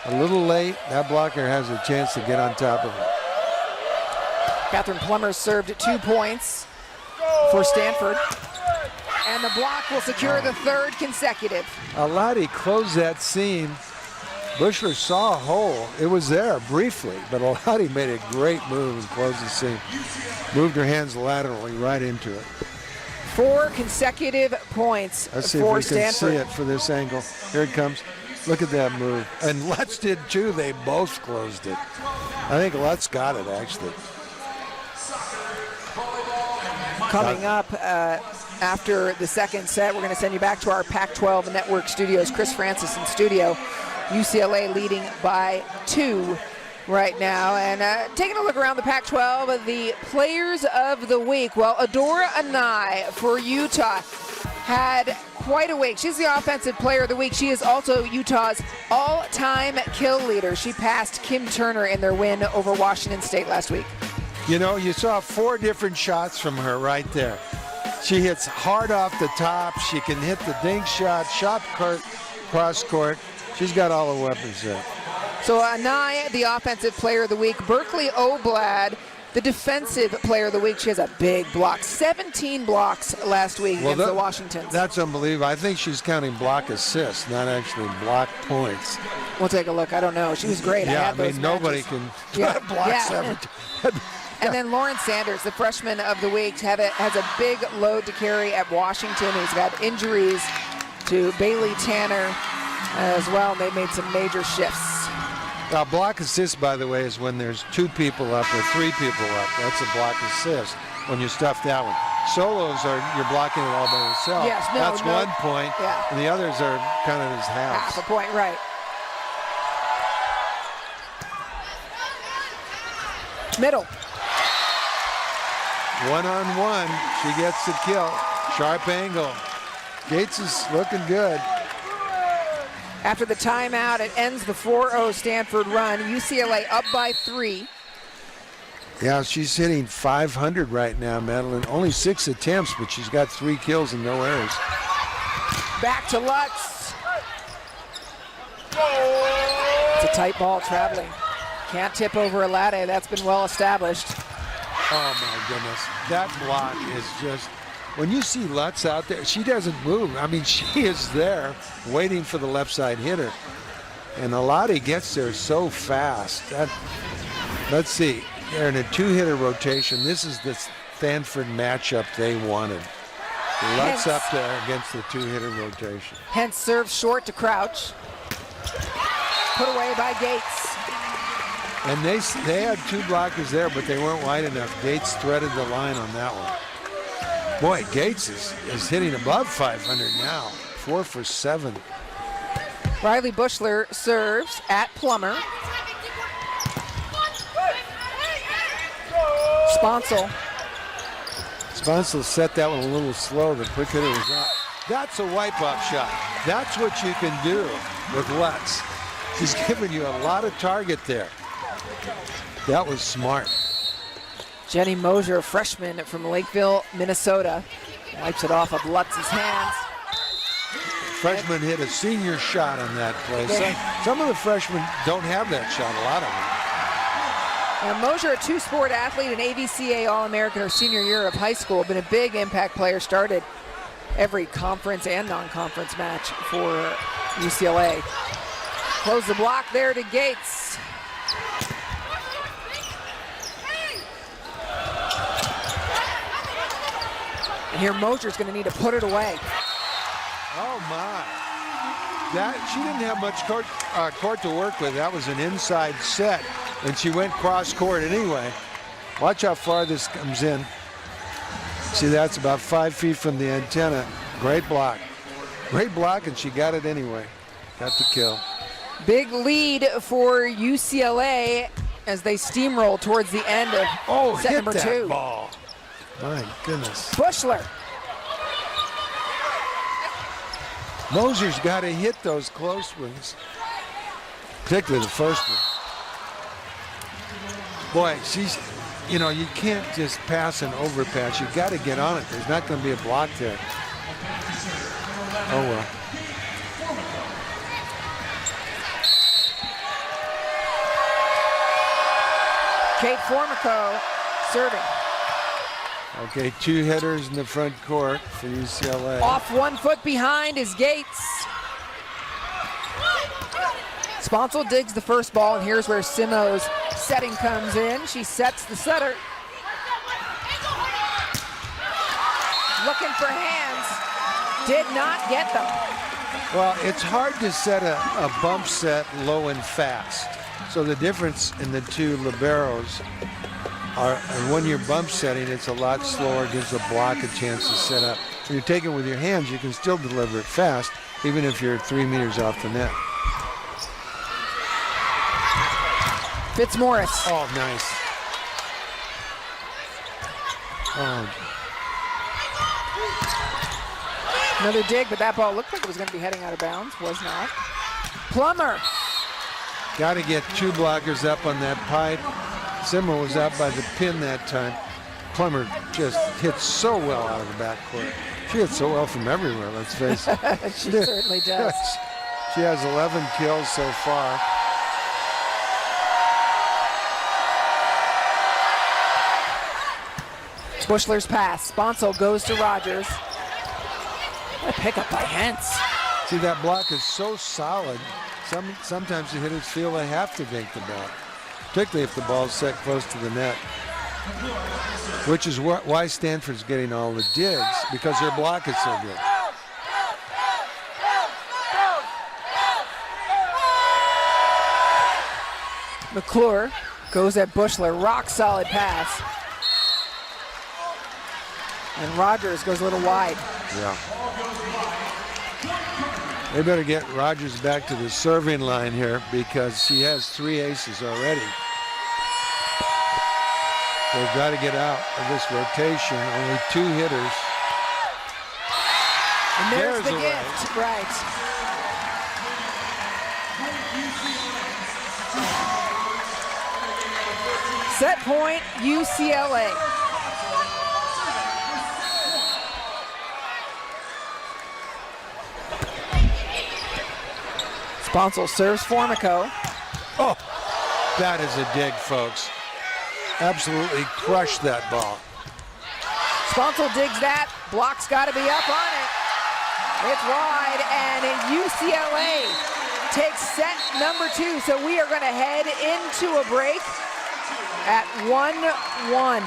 a little late, that blocker has a chance to get on top of it. Catherine Plummer served 2 points for Stanford. And the block will secure the 3rd consecutive. Alati closed that seam. Bushler saw a hole. It was there briefly, but Alati made a great move and closed the seam. Moved her hands laterally right into it. 4 consecutive points Let's see for if we can Stanford. see it for this angle. Here it comes. Look at that move. And Lutz did too. They both closed it. I think Lutz got it, actually. Coming up after the second set, we're going to send you back to our Pac-12 Network studios. Chris Francis in studio. UCLA leading by 2 right now. And taking a look around the Pac-12, the players of the week. Well, Adora Anai for Utah had quite a week. She's the offensive player of the week. She is also Utah's all-time kill leader. She passed Kim Turner in their win over Washington State last week. You know, you saw 4 different shots from her right there. She hits hard off the top. She can hit the dink shot, cross court. She's got all the weapons there. So Anai, the offensive player of the week. Berkeley Oblad, the defensive player of the week. She has a big block. 17 blocks last week against the Washingtons. That's unbelievable. I think she's counting block assists, not actually block points. We'll take a look. I don't know. She was great. Yeah, nobody can block 17. And then Lauren Sanders, the freshman of the week, has a big load to carry at Washington. He's got injuries to Bailey Tanner as well. And they made some major shifts. Block assist, by the way, is when there's 2 people up or 3 people up. That's a block assist when you stuff that one. Solos you're blocking it all by yourself. Yes, That's 1 point, yeah. And the others are kind of as halves. Half a point, right. Middle. 1-on-1, she gets the kill. Sharp angle. Gates is looking good. After the timeout, it ends the 4-0 Stanford run. UCLA up by 3. Yeah, she's hitting 500 right now, Madeline. Only 6 attempts, but she's got 3 kills and no errors. Back to Lutz. It's a tight ball traveling. Can't tip over a latte. That's been well established. Oh, my goodness. That block is just... When you see Lutz out there, she doesn't move. She is there waiting for the left side hitter. And Alati gets there so fast. Let's see. They're in a 2-hitter rotation. This is the Stanford matchup they wanted. Lutz up there against the 2-hitter rotation. Hence serve short to Crouch. Put away by Gates. And they had 2 blockers there, but they weren't wide enough. Gates threaded the line on that one. Boy, Gates is hitting above 500 now. 4 for 7. Riley Bushler serves at Plummer. Sponsel set that one a little slow. The quick hitter was out. That's a wipe-off shot. That's what you can do with Lutz. She's giving you a lot of target there. That was smart. Jenny Mosier, freshman from Lakeville, Minnesota, wipes it off of Lutz's hands. Freshman hit a senior shot on that play. Some of the freshmen don't have that shot, a lot of them. Now Mosier, a 2-sport athlete, an AVCA All-American her senior year of high school, been a big impact player, started every conference and non-conference match for UCLA. Close the block there to Gates. And here Mosier's going to need to put it away. Oh my. She didn't have much court to work with. That was an inside set, and she went cross court anyway. Watch how far this comes in. See, that's about 5 feet from the antenna. Great block. Great block, and she got it anyway. Got the kill. Big lead for UCLA as they steamroll towards the end of set number 2. That ball. My goodness. Bushler. Moser's got to hit those close ones, particularly the first one. Boy, she's, you know, you can't just pass and overpass. You got to get on it. There's not going to be a block there. Oh well. Kate Formico serving. Okay, 2 hitters in the front court for UCLA. Off 1 foot behind is Gates. Sponsel digs the first ball, and here's where Simo's setting comes in. She sets the setter. Looking for hands. Did not get them. Well, it's hard to set a bump set low and fast. So the difference in the 2 liberos are when you're bump setting, it's a lot slower, gives the block a chance to set up. When you're taking it with your hands, you can still deliver it fast, even if you're 3 meters off the net. Fitzmaurice. Oh, nice. Oh. Another dig, but that ball looked like it was going to be heading out of bounds. Was not. Plummer. Got to get 2 blockers up on that pipe. Simo was out by the pin that time. Plummer just hits so well out of the backcourt. She hits so well from everywhere, let's face it. She certainly does. She has 11 kills so far. Bushler's pass. Sponsel goes to Rogers. What a pickup by Hentz. See, that block is so solid. Sometimes the hitters feel they have to dink the ball, particularly if the ball's set close to the net, which is why Stanford's getting all the digs, because their block is so good. McClure goes at Bushler, rock solid pass. And Rogers goes a little wide. Yeah. They better get Rogers back to the serving line here because she has 3 aces already. They've got to get out of this rotation. Only 2 hitters. And there's the gift, right. Set point, UCLA. Sponsel serves Formico. Oh, that is a dig, folks. Absolutely crushed that ball. Sponsel digs that. Block's got to be up on it. It's wide, and UCLA takes set number 2. So we are going to head into a break at 1-1.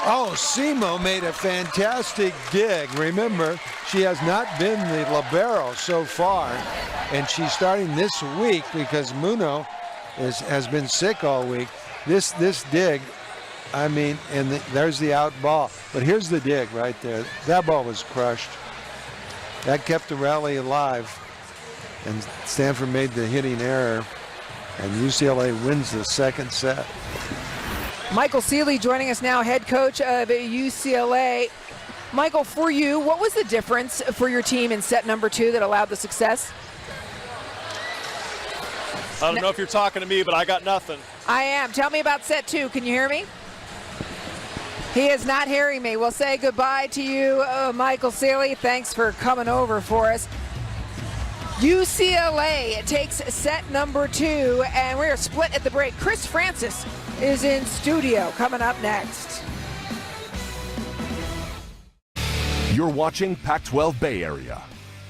Oh, Simo made a fantastic dig. Remember, she has not been the libero so far, and she's starting this week because Muno has been sick all week. This dig, I mean, and there's the out ball. But here's the dig right there. That ball was crushed. That kept the rally alive, and Stanford made the hitting error, and UCLA wins the second set. Michael Seeley joining us now, head coach of UCLA. Michael, for you, what was the difference for your team in set number 2 that allowed the success? I don't know if you're talking to me, but I got nothing. I am. Tell me about set 2. Can you hear me? He is not hearing me. We'll say goodbye to you, Michael Seeley. Thanks for coming over for us. UCLA takes set number 2, and we're split at the break. Chris Francis is in studio coming up next. You're watching Pac-12 Bay Area,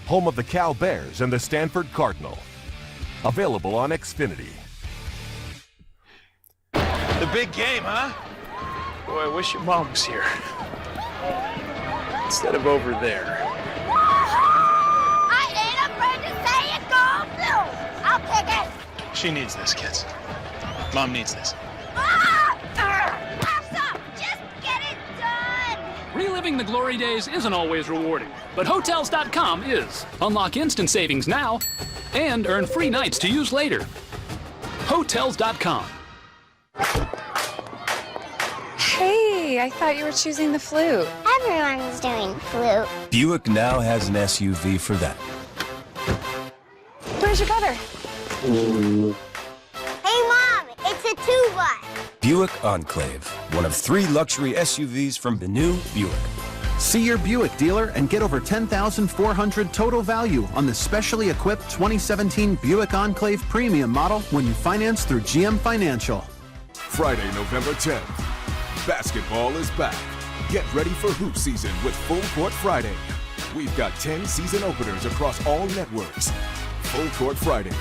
home of the Cal Bears and the Stanford Cardinal. Available on Xfinity. The big game, huh? Boy, I wish your mom was here. Instead of over there. I ain't afraid to say She needs this, kids. Mom needs this. Just get it done! Reliving the glory days isn't always rewarding, but Hotels.com is. Unlock instant savings now and earn free nights to use later. Hotels.com. Hey, I thought you were choosing the flute. Everyone's doing flute. Buick now has an SUV for that. Where's your brother? Hey, Mom, it's a tuba. Buick Enclave, one of 3 luxury SUVs from the new Buick. See your Buick dealer and get over $10,400 total value on the specially equipped 2017 Buick Enclave Premium model when you finance through GM Financial. Friday, November 10th. Basketball is back. Get ready for hoop season with Full Court Friday. We've got 10 season openers across all networks. Full Court Friday,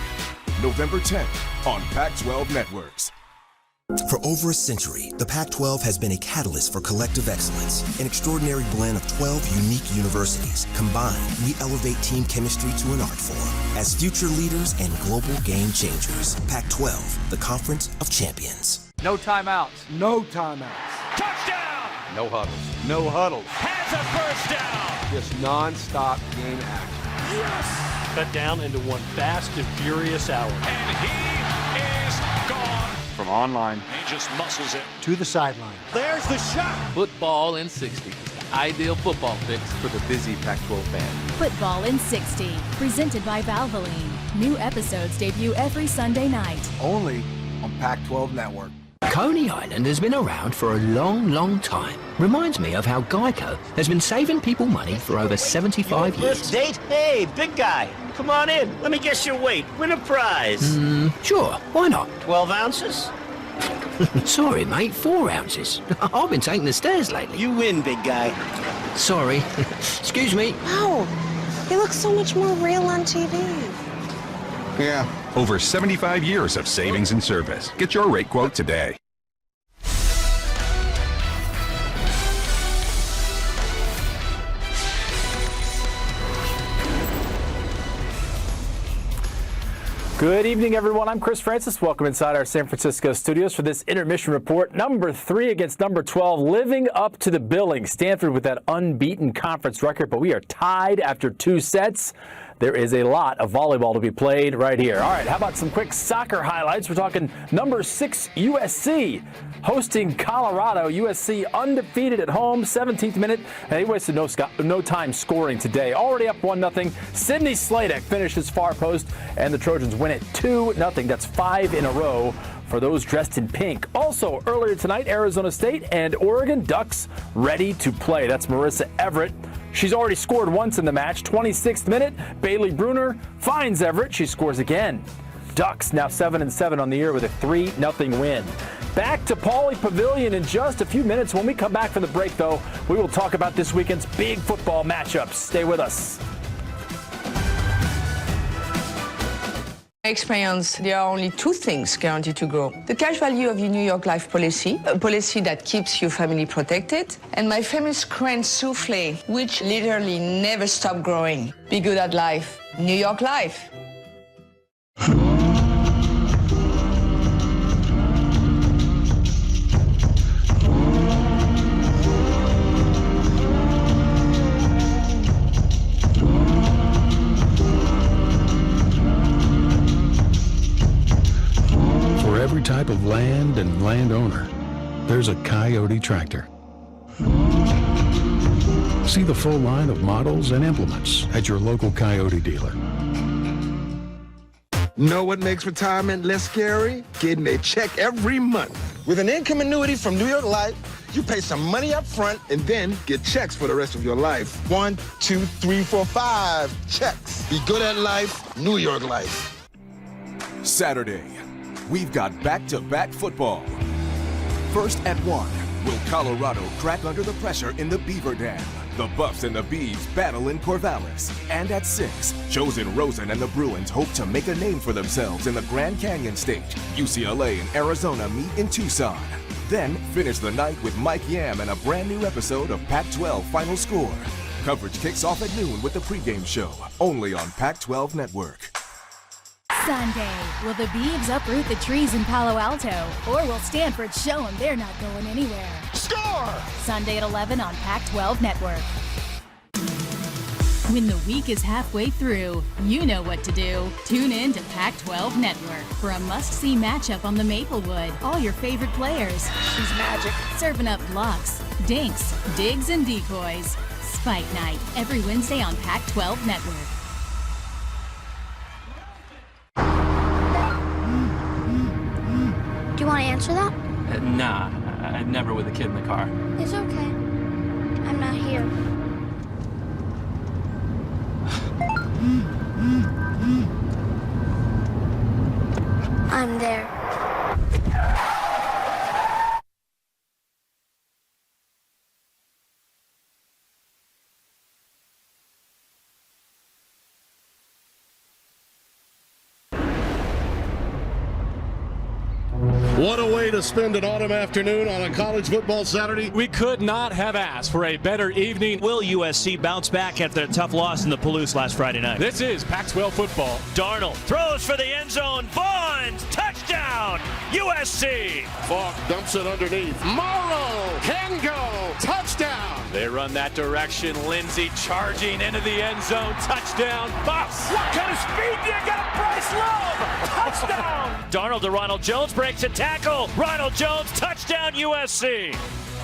November 10th on Pac-12 Networks. For over a century, the Pac-12 has been a catalyst for collective excellence, an extraordinary blend of 12 unique universities. Combined, we elevate team chemistry to an art form as future leaders and global game changers. Pac-12, the Conference of Champions. No timeouts. No timeouts. Touchdown! No huddles. No huddles. Has a first down! Just non-stop game action. Yes! Cut down into one fast and furious hour. And he is gone! From online. He just muscles it. To the sideline. There's the shot! Football in 60. The ideal football fix for the busy Pac-12 fan. Football in 60, presented by Pavilion. New episodes debut every Sunday night. Only on Pac-12 Network. Coney Island has been around for a long, long time. Reminds me of how Geico has been saving people money for over 75 years. First date? Hey, big guy, come on in. Let me guess your weight. Win a prize. Sure, why not? 12 ounces? Sorry, mate, 4 ounces. I've been taking the stairs lately. You win, big guy. Sorry. Excuse me. Wow, he looks so much more real on TV. Yeah. Over 75 years of savings and service. Get your rate quote today. Good evening, everyone. I'm Chris Francis. Welcome inside our San Francisco studios for this intermission report. Number 3 against number 12, living up to the billing. Stanford with that unbeaten conference record, but we are tied after 2 sets. There is a lot of volleyball to be played right here. All right, how about some quick soccer highlights? We're talking number 6 USC hosting Colorado. USC undefeated at home, 17th minute, and they wasted no time scoring today. Already up 1-0. Sydney Sladek finishes far post, and the Trojans win it 2-0. That's 5 in a row for those dressed in pink. Also, earlier tonight, Arizona State and Oregon Ducks ready to play. That's Marissa Everett. She's already scored once in the match. 26th minute, Bailey Bruner finds Everett. She scores again. Ducks now 7-7 on the year with a 3-0 win. Back to Pauley Pavilion in just a few minutes. When we come back from the break, though, we will talk about this weekend's big football matchups. Stay with us. My experience, there are only 2 things guaranteed to grow. The cash value of your New York Life policy, a policy that keeps your family protected, and my famous crème soufflé, which literally never stops growing. Be good at life. New York Life. Every type of land and landowner, there's a Coyote tractor. See the full line of models and implements at your local Coyote dealer. Know what makes retirement less scary? Getting a check every month. With an income annuity from New York Life, you pay some money up front and then get checks for the rest of your life. 1, 2, 3, 4, 5 checks. Be good at life, New York Life. Saturday, we've got back-to-back football. First at 1, will Colorado crack under the pressure in the Beaver Dam? The Buffs and the Beavs battle in Corvallis. And at 6, Chosen Rosen and the Bruins hope to make a name for themselves in the Grand Canyon State. UCLA and Arizona meet in Tucson. Then finish the night with Mike Yam and a brand new episode of Pac-12 Final Score. Coverage kicks off at noon with the pregame show, only on Pac-12 Network. Sunday, will the Beavs uproot the trees in Palo Alto, or will Stanford show them they're not going anywhere? Score! Sunday at 11 on Pac-12 Network. When the week is halfway through, you know what to do. Tune in to Pac-12 Network for a must-see matchup on the Maplewood. All your favorite players. She's magic. Serving up blocks, dinks, digs, and decoys. Spike Night, every Wednesday on Pac-12 Network. Do you want to answer that? Nah, I'd never with a kid in the car. It's okay. I'm not here. I'm there. What a way to spend an autumn afternoon on a college football Saturday. We could not have asked for a better evening. Will USC bounce back after a tough loss in the Palouse last Friday night? This is Pac-12 football. Darnold throws for the end zone. Vaughn, touchdown, USC. Falk dumps it underneath. Morrow can go. Touchdown. They run that direction. Lindsey charging into the end zone. Touchdown, Buffs. What kind of speed do you got, Bryce Love? Touchdown. Darnold to Ronald Jones, breaks a tackle. Ronald Jones, touchdown, USC.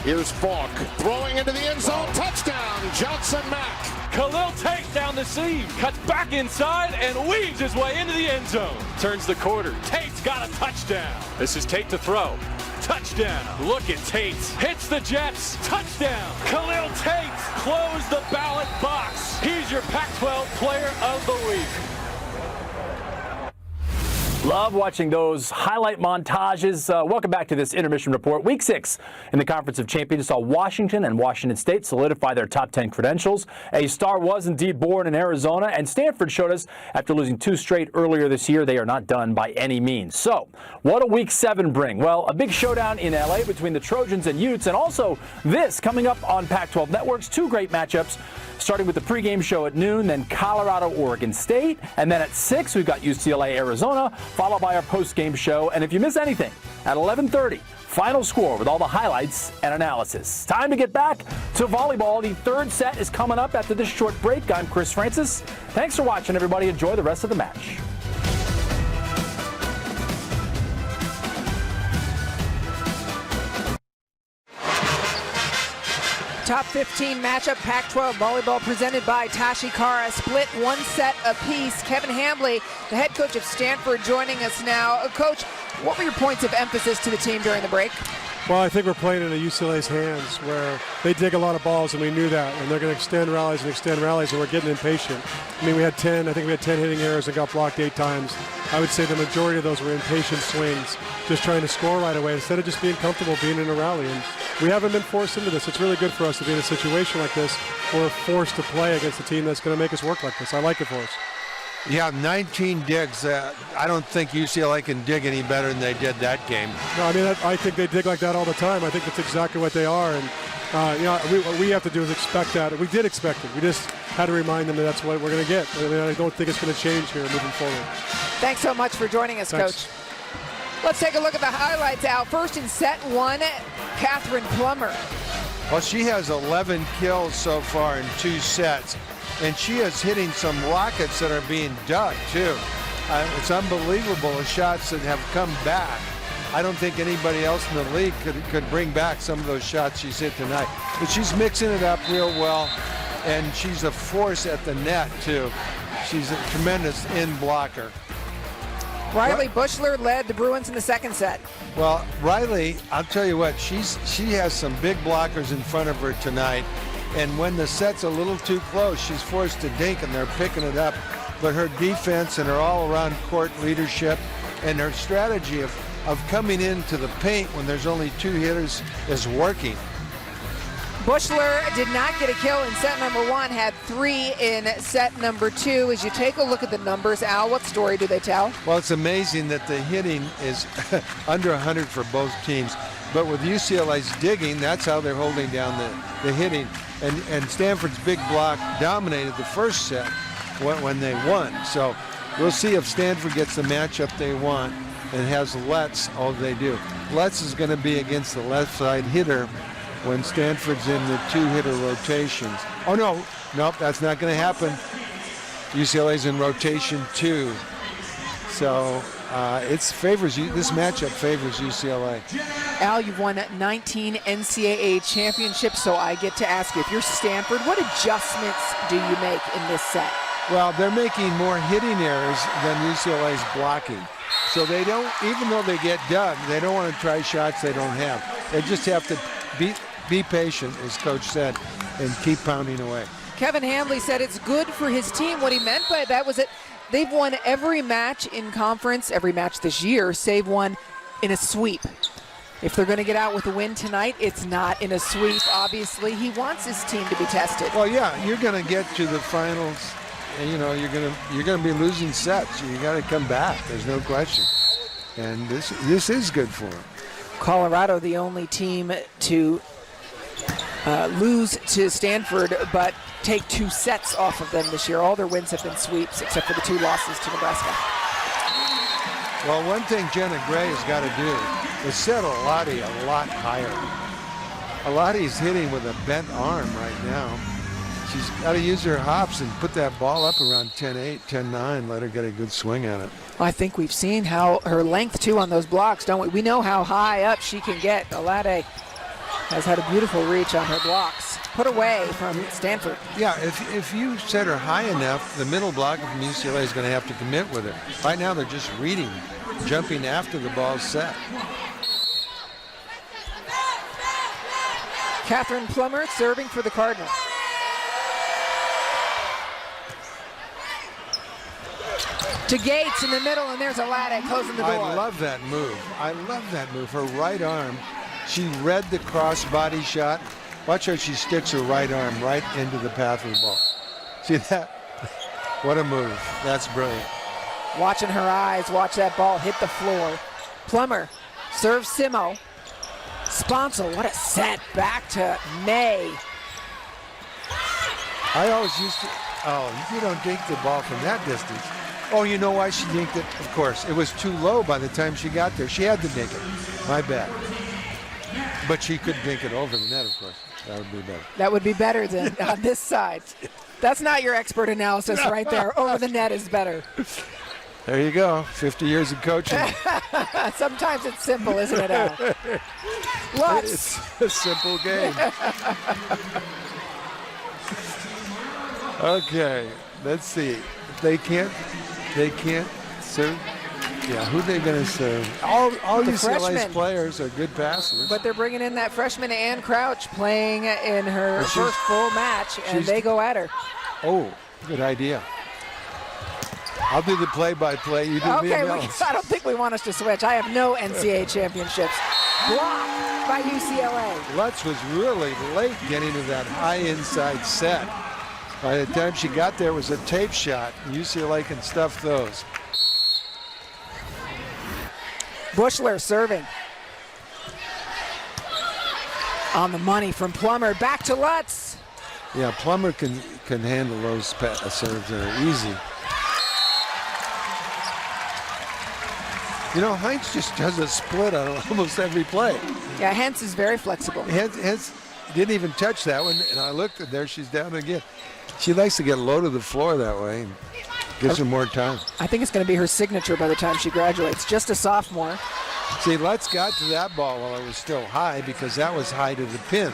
Here's Falk throwing into the end zone. Touchdown, Johnson Mack. Khalil Tate down the seam, cuts back inside and weaves his way into the end zone. Turns the quarter. Tate's got a touchdown. This is Tate to throw. Touchdown. Look at Tate. Hits the Jets. Touchdown. Khalil Tate closed the ballot box. He's your Pac-12 Player of the Week. Love watching those highlight montages. Welcome back to this intermission report. Week 6 in the Conference of Champions saw Washington and Washington State solidify their top 10 credentials. A star was indeed born in Arizona, and Stanford showed us after losing 2 straight earlier this year, they are not done by any means. So, what will Week 7 bring? Well, a big showdown in LA between the Trojans and Utes, and also this coming up on Pac-12 Networks. 2 great matchups, starting with the pregame show at noon, then Colorado, Oregon State, and then at 6 we've got UCLA, Arizona, followed by our post-game show. And if you miss anything, at 11:30, final score with all the highlights and analysis. Time to get back to volleyball. The third set is coming up after this short break. I'm Chris Francis. Thanks for watching, everybody. Enjoy the rest of the match. Top 15 matchup, Pac-12 volleyball presented by Tashi Kara. Split 1 set apiece. Kevin Hambley, the head coach of Stanford, joining us now. Coach, what were your points of emphasis to the team during the break? Well, I think we're playing into UCLA's hands where they dig a lot of balls, and we knew that. And they're going to extend rallies, and we're getting impatient. I mean, I think we had 10 hitting errors and got blocked 8 times. I would say the majority of those were impatient swings, just trying to score right away instead of just being comfortable being in a rally. And we haven't been forced into this. It's really good for us to be in a situation like this where we're forced to play against a team that's going to make us work like this. I like it for us. Yeah, 19 digs. I don't think UCLA can dig any better than they did that game. No, I mean, I think they dig like that all the time. I think that's exactly what they are. And, what we have to do is expect that. We did expect it. We just had to remind them that that's what we're going to get. I mean, I don't think it's going to change here moving forward. Thanks so much for joining us, Thanks. Coach. Let's take a look at the highlights, Al. First in set 1, Catherine Plummer. Well, she has 11 kills so far in 2 sets. And she is hitting some rockets that are being dug, too. It's unbelievable the shots that have come back. I don't think anybody else in the league could bring back some of those shots she's hit tonight. But she's mixing it up real well, and she's a force at the net, too. She's a tremendous in blocker. Riley Bushler led the Bruins in the second set. Well, Riley, I'll tell you what, she has some big blockers in front of her tonight. And when the set's a little too close, she's forced to dink, and they're picking it up. But her defense and her all-around court leadership and her strategy of coming into the paint when there's only 2 hitters is working. Bushler did not get a kill in set number 1, had 3 in set number 2. As you take a look at the numbers, Al, what story do they tell? Well, it's amazing that the hitting is under 100 for both teams. But with UCLA's digging, that's how they're holding down the hitting. And Stanford's big block dominated the first set when they won. So We'll see if Stanford gets the matchup they want and has Lutz all they do. Lutz is going to be against the left side hitter when Stanford's in the 2-hitter rotations. Oh, no. Nope, that's not going to happen. UCLA's in rotation 2. So this matchup favors UCLA. Al, you've won 19 NCAA championships, so I get to ask you, if you're Stanford, what adjustments do you make in this set? Well, they're making more hitting errors than UCLA's blocking. So they don't, even though they get dug, they don't want to try shots they don't have. They just have to be patient, as Coach said, and keep pounding away. Kevin Hambley said it's good for his team. What he meant by that was that they've won every match in conference, every match this year, save one in a sweep. If they're going to get out with a win tonight, it's not in a sweep. Obviously, he wants his team to be tested. Well, yeah, you're going to get to the finals, and you're going to be losing sets. You got to come back. There's no question. And this is good for them. Colorado, the only team to lose to Stanford, but take 2 sets off of them this year. All their wins have been sweeps, except for the 2 losses to Nebraska. Well, one thing Jenna Gray has got to do is set Alati a lot higher. Alati's hitting with a bent arm right now. She's got to use her hops and put that ball up around 10-8, 10-9, let her get a good swing at it. I think we've seen how her length, too, on those blocks, don't we? We know how high up she can get. Alati has had a beautiful reach on her blocks. Put away from Stanford. Yeah, if you set her high enough, the middle blocker from UCLA is going to have to commit with her. Right now they're just reading, jumping after the ball's set. Catherine Plummer serving for the Cardinal. To Gates in the middle, and there's Alati closing the door. I love that move. I love that move. Her right arm, she read the cross-body shot. Watch how she sticks her right arm right into the path of the ball. See that? What a move. That's brilliant. Watching her eyes, watch that ball hit the floor. Plummer serves Simo. Sponsel, what a set back to May. I always used to, you don't dink the ball from that distance. Oh, you know why she dinked it? Of course, it was too low by the time she got there. She had to dink it. My bad. But she could dink it over the net, of course. That would be better. That would be better than on this side. That's not your expert analysis right there. Over the net is better. There you go. 50 years of coaching. Sometimes it's simple, isn't it, Al? Lutz. It's a simple game. Okay, let's see. They can't serve. Yeah, who are they going to serve? All UCLA's freshmen. Players are good passers. But they're bringing in that freshman Ann Crouch playing in her first full match, and they go at her. Oh, good idea. I'll do the play-by-play. You do the analysis. I don't think we want us to switch. I have no NCAA championships. Blocked by UCLA. Lutz was really late getting to that high inside set. By the time she got there, it was a tape shot. UCLA can stuff those. Bushler serving. On the money from Plummer. Back to Lutz. Yeah, Plummer can handle those serves that are easy. You know, Heinz just does a split on almost every play. Yeah, Hentz is very flexible. Hentz didn't even touch that one, and I looked at there, she's down again. She likes to get low to the floor that way and gives her more time. I think it's going to be her signature by the time she graduates. Just a sophomore. See, Lutz got to that ball while it was still high because that was high to the pin.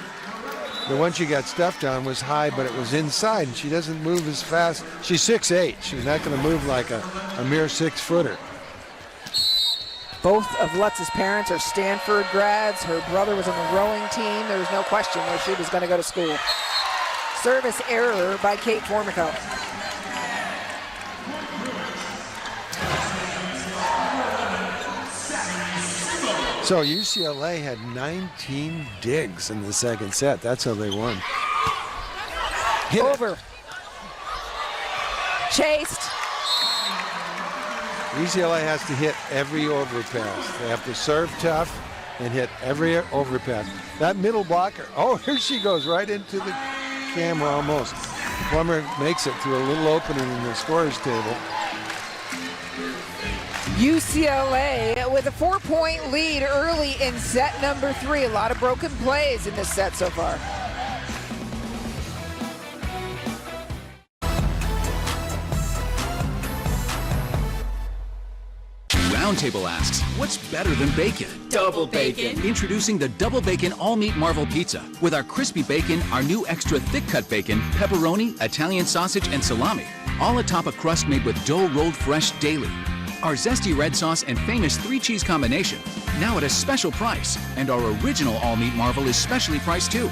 The one she got stuffed on was high, but it was inside, and she doesn't move as fast. She's 6'8". She's not going to move like a mere 6-footer. Both of Lutz's parents are Stanford grads. Her brother was on the rowing team. There was no question where she was going to go to school. Service error by Kate Formico. So UCLA had 19 digs in the second set. That's how they won. Over. Chased. UCLA has to hit every overpass. They have to serve tough and hit every overpass. That middle blocker, oh, here she goes right into the camera almost. Plummer makes it through a little opening in the scorer's table. UCLA with a 4-point lead early in set number 3. A lot of broken plays in this set so far. Roundtable asks, what's better than bacon? Double bacon. Introducing the Double Bacon All-Meat Marvel Pizza. With our crispy bacon, our new extra thick-cut bacon, pepperoni, Italian sausage, and salami. All atop a crust made with dough rolled fresh daily. Our zesty red sauce and famous 3-cheese combination. Now at a special price. And our original All-Meat Marvel is specially priced too.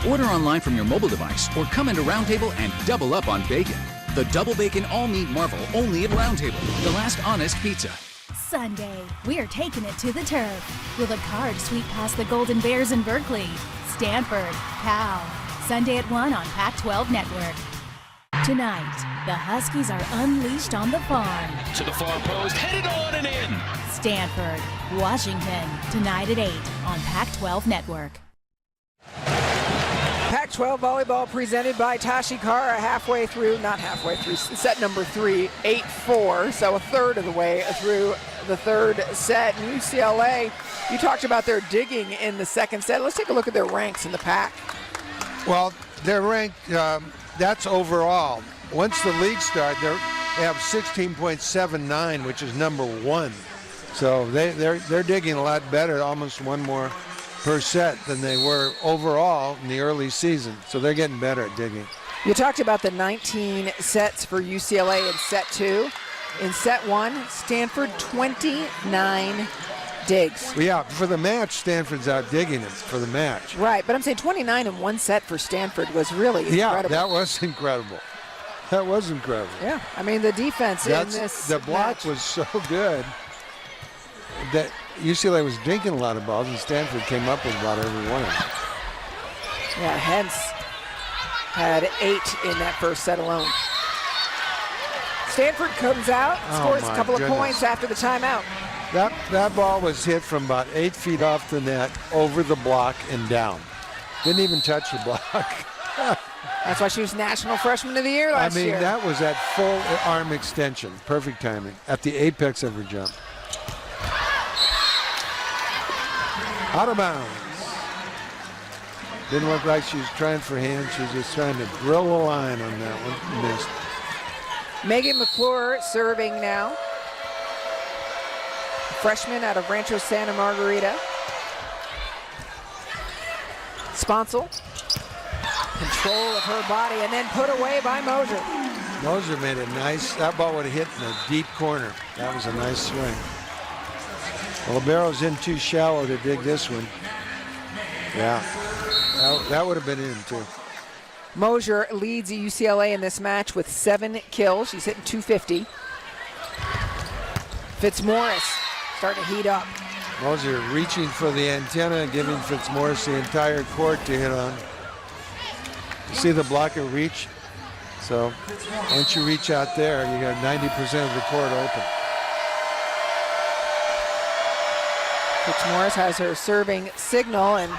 Order online from your mobile device or come into Roundtable and double up on bacon. The Double Bacon All-Meat Marvel only at Roundtable. The last honest pizza. Sunday, we're taking it to the turf. Will the Card sweep past the Golden Bears in Berkeley? Stanford, Cal. Sunday at 1 on Pac-12 Network. Tonight, the Huskies are unleashed on the farm. To the far post, headed on and in. Stanford, Washington. Tonight at 8 on Pac-12 Network. Pac-12 volleyball presented by Tashi Kara not halfway through, set number 3, 8-4, so a third of the way through the third set. And UCLA, you talked about their digging in the second set. Let's take a look at their ranks in the pack. Well, they're ranked, that's overall. Once the league starts, they have 16.79, which is number 1. So they're digging a lot better, almost one more per set than they were overall in the early season. So they're getting better at digging. You talked about the 19 sets for UCLA in set 2. In set 1, Stanford 29 digs. Well, yeah, for the match, Stanford's out digging them for the match. Right, but I'm saying 29 in one set for Stanford was really incredible. Yeah, that was incredible. That was incredible. Yeah, I mean the defense in this the block match was so good that UCLA was dinking a lot of balls, and Stanford came up with about every one of them. Yeah, Hens had 8 in that first set alone. Stanford comes out, scores a couple of points after the timeout. That ball was hit from about 8 feet off the net, over the block and down. Didn't even touch the block. That's why she was National Freshman of the Year last year. I mean, that was at full arm extension. Perfect timing. At the apex of her jump. Out of bounds. Didn't look like she was trying for hands. She was just trying to drill a line on that one. Missed. Megan McClure serving now. Freshman out of Rancho Santa Margarita. Sponsel. Control of her body and then put away by Moser. Moser made a nice, that ball would have hit in a deep corner. That was a nice swing. Well, Libero's in too shallow to dig this one. Yeah, that would have been in too. Moser leads UCLA in this match with 7 kills. She's hitting 250. Fitzmaurice starting to heat up. Moser reaching for the antenna, giving Fitzmaurice the entire court to hit on. You see the blocker reach? So once you reach out there, you got 90% of the court open. Fitzmaurice has her serving signal and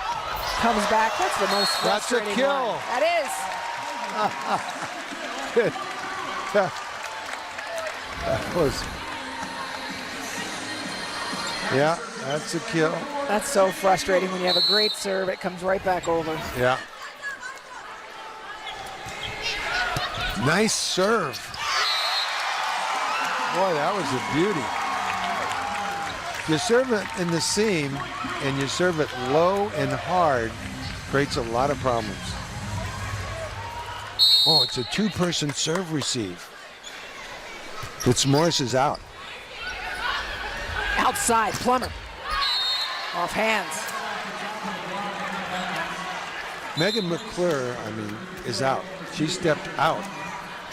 comes back. That's the most frustrating That's a kill. one. That is. That was. Yeah, that's a kill. That's so frustrating when you have a great serve. It comes right back over. Yeah. Nice serve. Boy, that was a beauty. You serve it in the seam and you serve it low and hard, creates a lot of problems. Oh, it's a 2-person serve receive. Fitzmaurice is out. Outside, Plummer. Off hands. Megan McClure, is out. She stepped out.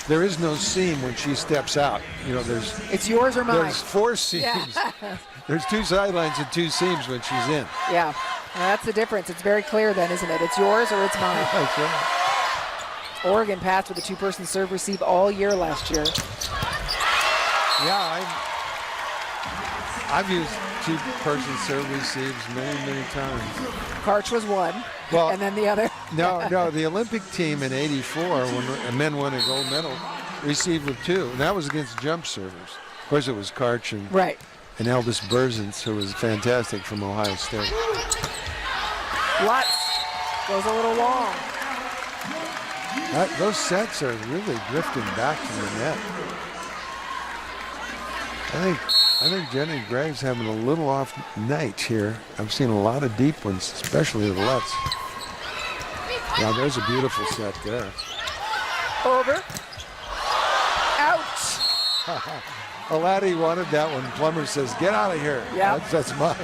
There is no seam when she steps out. You know, it's yours or mine. There's 4 seams. Yeah. There's 2 sidelines and 2 seams when she's in. Yeah, well, that's the difference. It's very clear then, isn't it? It's yours or it's mine. That's right. Oregon passed with a 2-person serve receive all year last year. Yeah, I've used 2-person serve receives many, many times. Karch was one, and then the other. No, the Olympic team in '84, when men won a gold medal, received with 2, and that was against jump servers. Of course, it was Karch and right. and Eldis Berzins, who was fantastic from Ohio State. Lutz goes a little long. Those sets are really drifting back from the net. I think Jenny Gregg's having a little off night here. I've seen a lot of deep ones, especially the Lutz. Yeah, there's a beautiful set there. Over. Out. Laddie wanted that one. Plummer says, get out of here. Yeah. That's mine.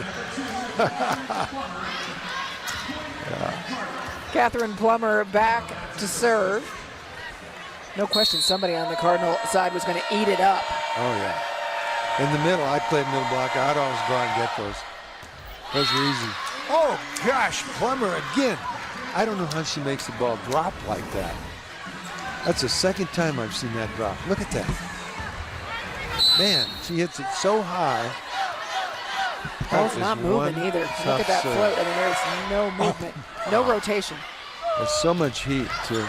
Catherine Plummer back to serve. No question somebody on the Cardinal side was going to eat it up. Oh, yeah. In the middle, I played middle block. I'd always go out and get those. Those were easy. Oh, gosh, Plummer again. I don't know how she makes the ball drop like that. That's the second time I've seen that drop. Look at that. Man, she hits it so high. Ball's not moving either. Look at that float. I mean, there's no movement, no rotation. There's so much heat, too.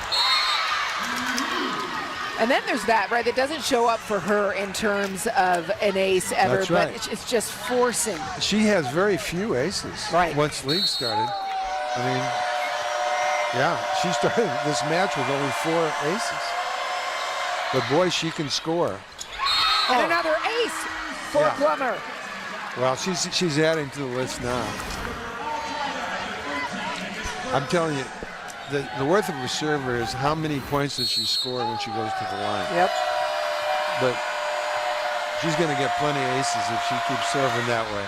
And then there's that, right? That doesn't show up for her in terms of an ace ever, That's but right. it's just forcing. She has very few aces. Right. Once league started. I mean, yeah, she started this match with only 4 aces. But boy, she can score. And another ace for Plummer. Well, she's adding to the list now. I'm telling you, the worth of a server is how many points does she score when she goes to the line. Yep. But she's going to get plenty of aces if she keeps serving that way.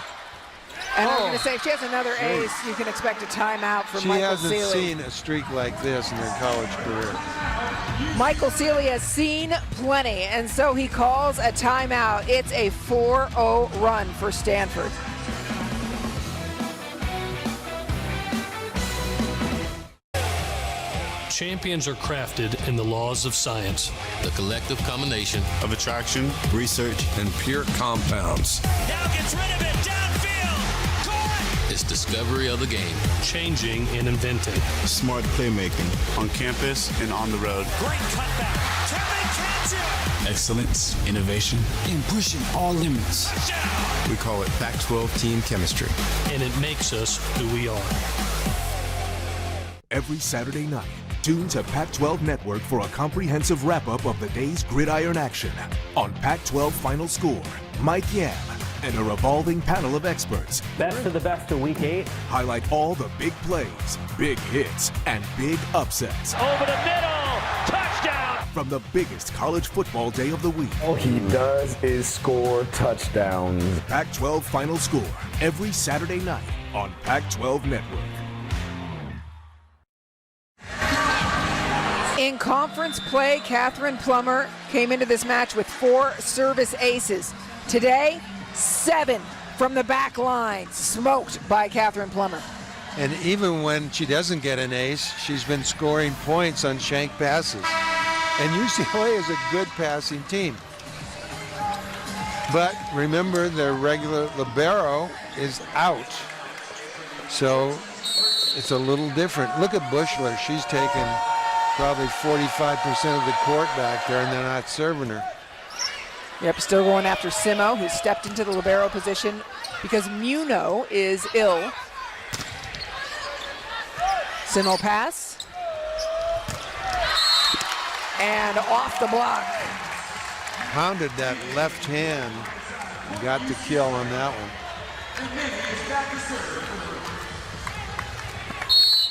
And I'm going to say, if she has another ace, you can expect a timeout from She Michael hasn't Seeley. seen a streak like this in her college career. Michael Seeley has seen plenty, and so he calls a timeout. It's a 4-0 run for Stanford. Champions are crafted in the laws of science. The collective combination of attraction, research, and pure compounds. Now gets rid of it, downfield, caught! It's discovery of the game. Changing and inventing. Smart playmaking on campus and on the road. Great cutback, Kevin catch it! Excellence, innovation, and pushing all limits. Touchdown! We call it Pac-12 team chemistry. And it makes us who we are. Every Saturday night, tune to Pac-12 Network for a comprehensive wrap-up of the day's gridiron action. On Pac-12 Final Score, Mike Yam and a revolving panel of experts. Best of the best of Week 8. Highlight all the big plays, big hits, and big upsets. Over the middle, touchdown! From the biggest college football day of the week. All he does is score touchdowns. Pac-12 Final Score, every Saturday night on Pac-12 Network. In conference play, Catherine Plummer came into this match with 4 service aces. Today, 7 from the back line, smoked by Catherine Plummer. And even when she doesn't get an ace, she's been scoring points on shank passes. And UCLA is a good passing team. But remember, their regular libero is out. So it's a little different. Look at Bushler. She's taken probably 45% of the court back there, and they're not serving her. Yep, still going after Simo, who stepped into the libero position because Muno is ill. Simo pass. And off the block. Pounded that left hand. Got the kill on that one.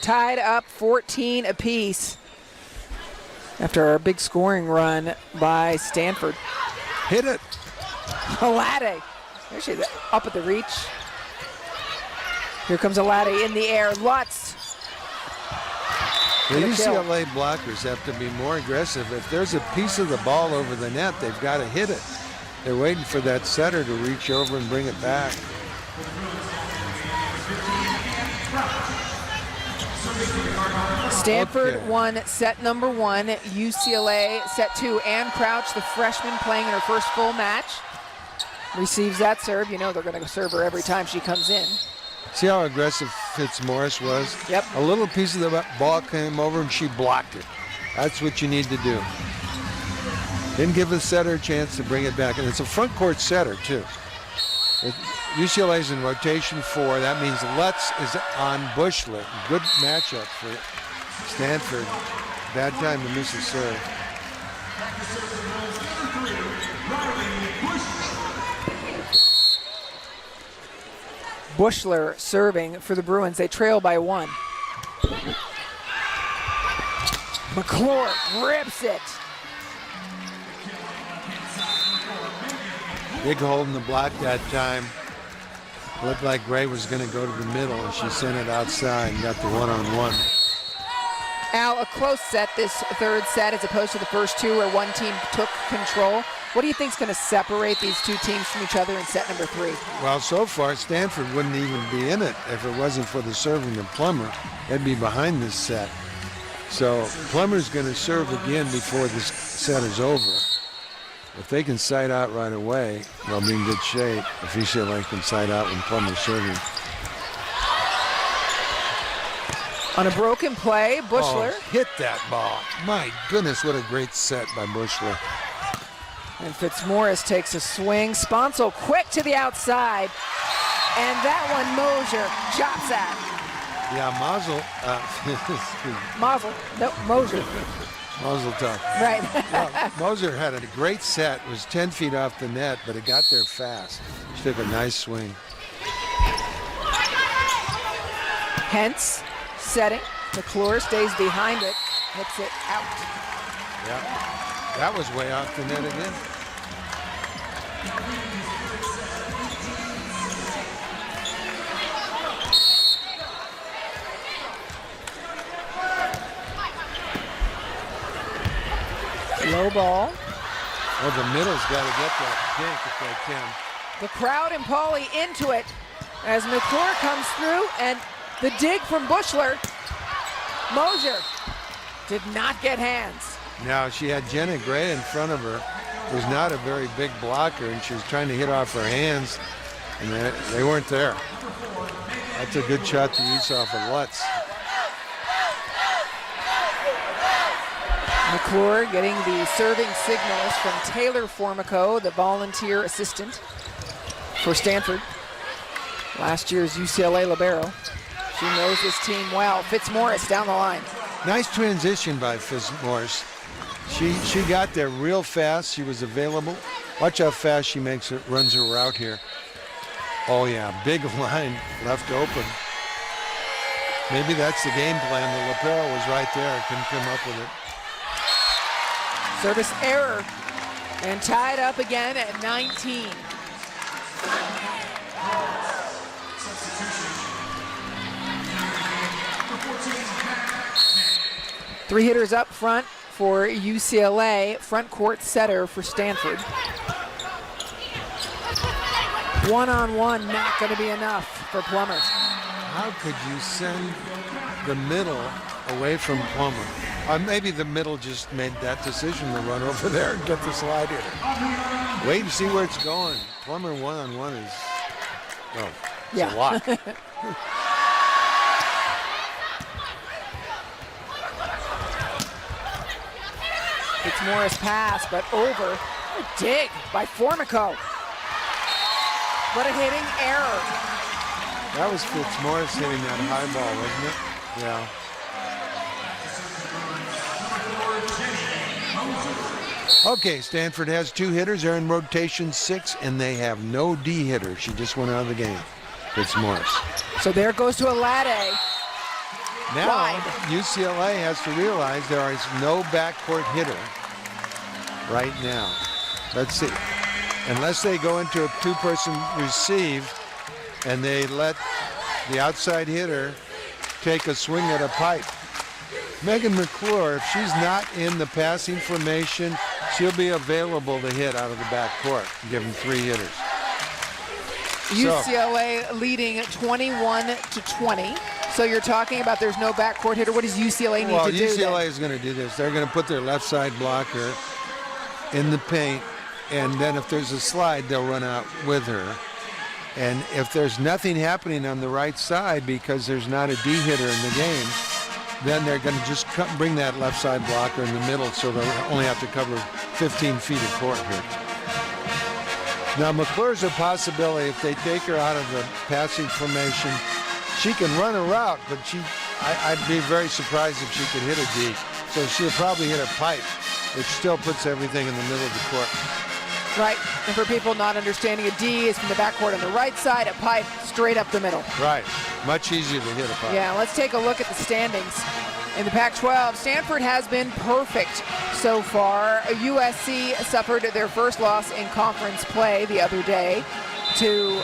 Tied up 14 apiece after a big scoring run by Stanford. Hit it. Alade. There she is, up at the reach. Here comes Alade in the air. Lutz. The UCLA blockers have to be more aggressive. If there's a piece of the ball over the net, they've got to hit it. They're waiting for that setter to reach over and bring it back. Stanford won set number 1, UCLA set 2. Ann Crouch, the freshman, playing in her first full match, receives that serve. You know they're going to serve her every time she comes in. See how aggressive Fitzmaurice was? Yep. A little piece of the ball came over and she blocked it. That's what you need to do. Didn't give the setter a chance to bring it back. And it's a front court setter, too. UCLA's in rotation 4. That means Lutz is on Bushler. Good matchup for Stanford. Bad time to miss a serve. Bushler serving for the Bruins. They trail by 1. McClure rips it. Big hole in the block that time. Looked like Gray was going to go to the middle, and she sent it outside and got the one-on-one. Al, a close set this third set as opposed to the first two where one team took control. What do you think is going to separate these two teams from each other in set number 3? Well, so far, Stanford wouldn't even be in it if it wasn't for the serving of Plummer. They'd be behind this set. So Plummer's going to serve again before this set is over. If they can side out right away, they'll be in good shape. If UCLA can side out when Plummer's serving. On a broken play, Bushler. Oh, hit that ball. My goodness, what a great set by Bushler. And Fitzmaurice takes a swing. Sponsel quick to the outside. And that one Mosier chops at. Yeah, Mazel. Mazel. No, Mosier. Mazel tov. Right. Well, Moser had a great set. It was 10 feet off the net, but it got there fast. She took a nice swing. Hence, setting. McClure stays behind it. Hits it out. Yeah. That was way off the net again. Low ball. Well, the middle's got to get that kink if they can. The crowd and Pauley into it as McClure comes through, and the dig from Bushler. Mosier did not get hands. Now, she had Jenna Gray in front of her, who's not a very big blocker, and she was trying to hit off her hands, and they weren't there. That's a good shot to use off of Lutz. McClure getting the serving signals from Taylor Formico, the volunteer assistant for Stanford. Last year's UCLA libero. She knows this team well. Fitzmaurice down the line. Nice transition by Fitzmaurice. She got there real fast. She was available. Watch how fast she runs her route here. Oh yeah, big line left open. Maybe that's the game plan. The lapel was right there. Couldn't come up with it. Service error, and tied up again at 19. Three hitters up front for UCLA, front court setter for Stanford. One-on-one, not going to be enough for Plummer. How could you send the middle away from Plummer? Maybe the middle just made that decision to run over there and get the slide hitter. Wait and see where it's going. Plummer one-on-one is, oh, it's a lot. Fitzmaurice pass, but over. A dig by Formico. What a hitting error. That was Fitzmaurice hitting that high ball, wasn't it? Yeah. Okay, Stanford has 2 hitters. They're in rotation 6, and they have no D hitter. She just went out of the game. Fitzmaurice. So there goes to Alade. Now, wide. UCLA has to realize there is no backcourt hitter right now. Let's see. Unless they go into a 2-person receive and they let the outside hitter take a swing at a pipe. Megan McClure, if she's not in the passing formation, she'll be available to hit out of the backcourt, give them 3 hitters. UCLA leading 21-20. So you're talking about there's no backcourt hitter. What does UCLA need to do? Well, UCLA is going to do this. They're going to put their left side blocker in the paint, and then if there's a slide, they'll run out with her. And if there's nothing happening on the right side because there's not a D hitter in the game, then they're going to just bring that left side blocker in the middle, so they'll only have to cover 15 feet of court here. Now, McClure's a possibility if they take her out of the passing formation. She can run a route, but I'd be very surprised if she could hit a D. So she'll probably hit a pipe, which still puts everything in the middle of the court. Right, and for people not understanding, a D is from the backcourt on the right side, a pipe straight up the middle. Right, much easier to hit a pipe. Yeah, let's take a look at the standings. In the Pac-12, Stanford has been perfect so far. USC suffered their first loss in conference play the other day to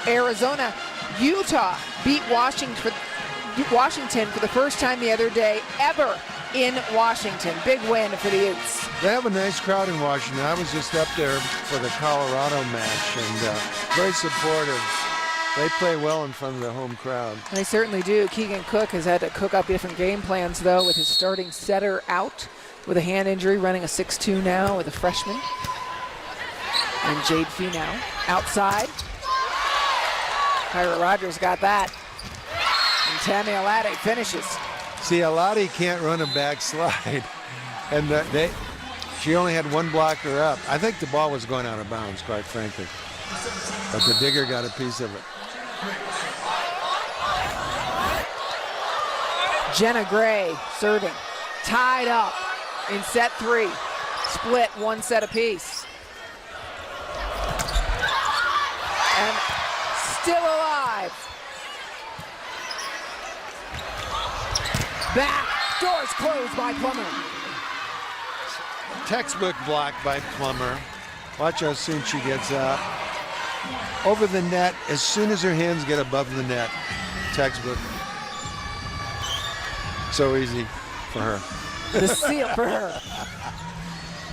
Arizona. Utah beat Washington for the first time the other day ever in Washington. Big win for the Utes. They have a nice crowd in Washington. I was just up there for the Colorado match, and very supportive. They play well in front of the home crowd. They certainly do. Keegan Cook has had to cook up different game plans, though, with his starting setter out with a hand injury, running a 6-2 now with a freshman. And Jade Finau outside. Kyra Rogers got that. And Tammy Alade finishes. See, Alade can't run a backslide. And she only had one blocker up. I think the ball was going out of bounds, quite frankly. But the digger got a piece of it. Jenna Gray serving. Tied up in set 3. Split 1 set apiece. And still alive. Back. Doors closed by Plummer. Textbook block by Plummer. Watch how soon she gets out. Over the net, as soon as her hands get above the net. Textbook. So easy for her. The seal for her.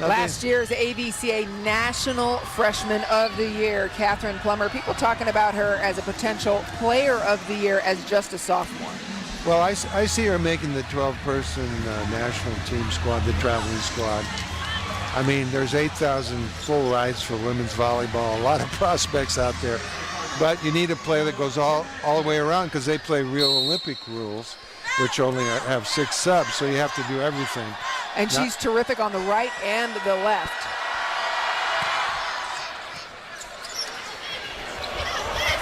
Last year's ABCA National Freshman of the Year, Catherine Plummer. People talking about her as a potential Player of the Year as just a sophomore. Well, I see her making the 12-person national team squad, the traveling squad. I mean, there's 8,000 full rides for women's volleyball, a lot of prospects out there. But you need a player that goes all the way around because they play real Olympic rules, which only have 6 subs, so you have to do everything. And she's terrific on the right and the left.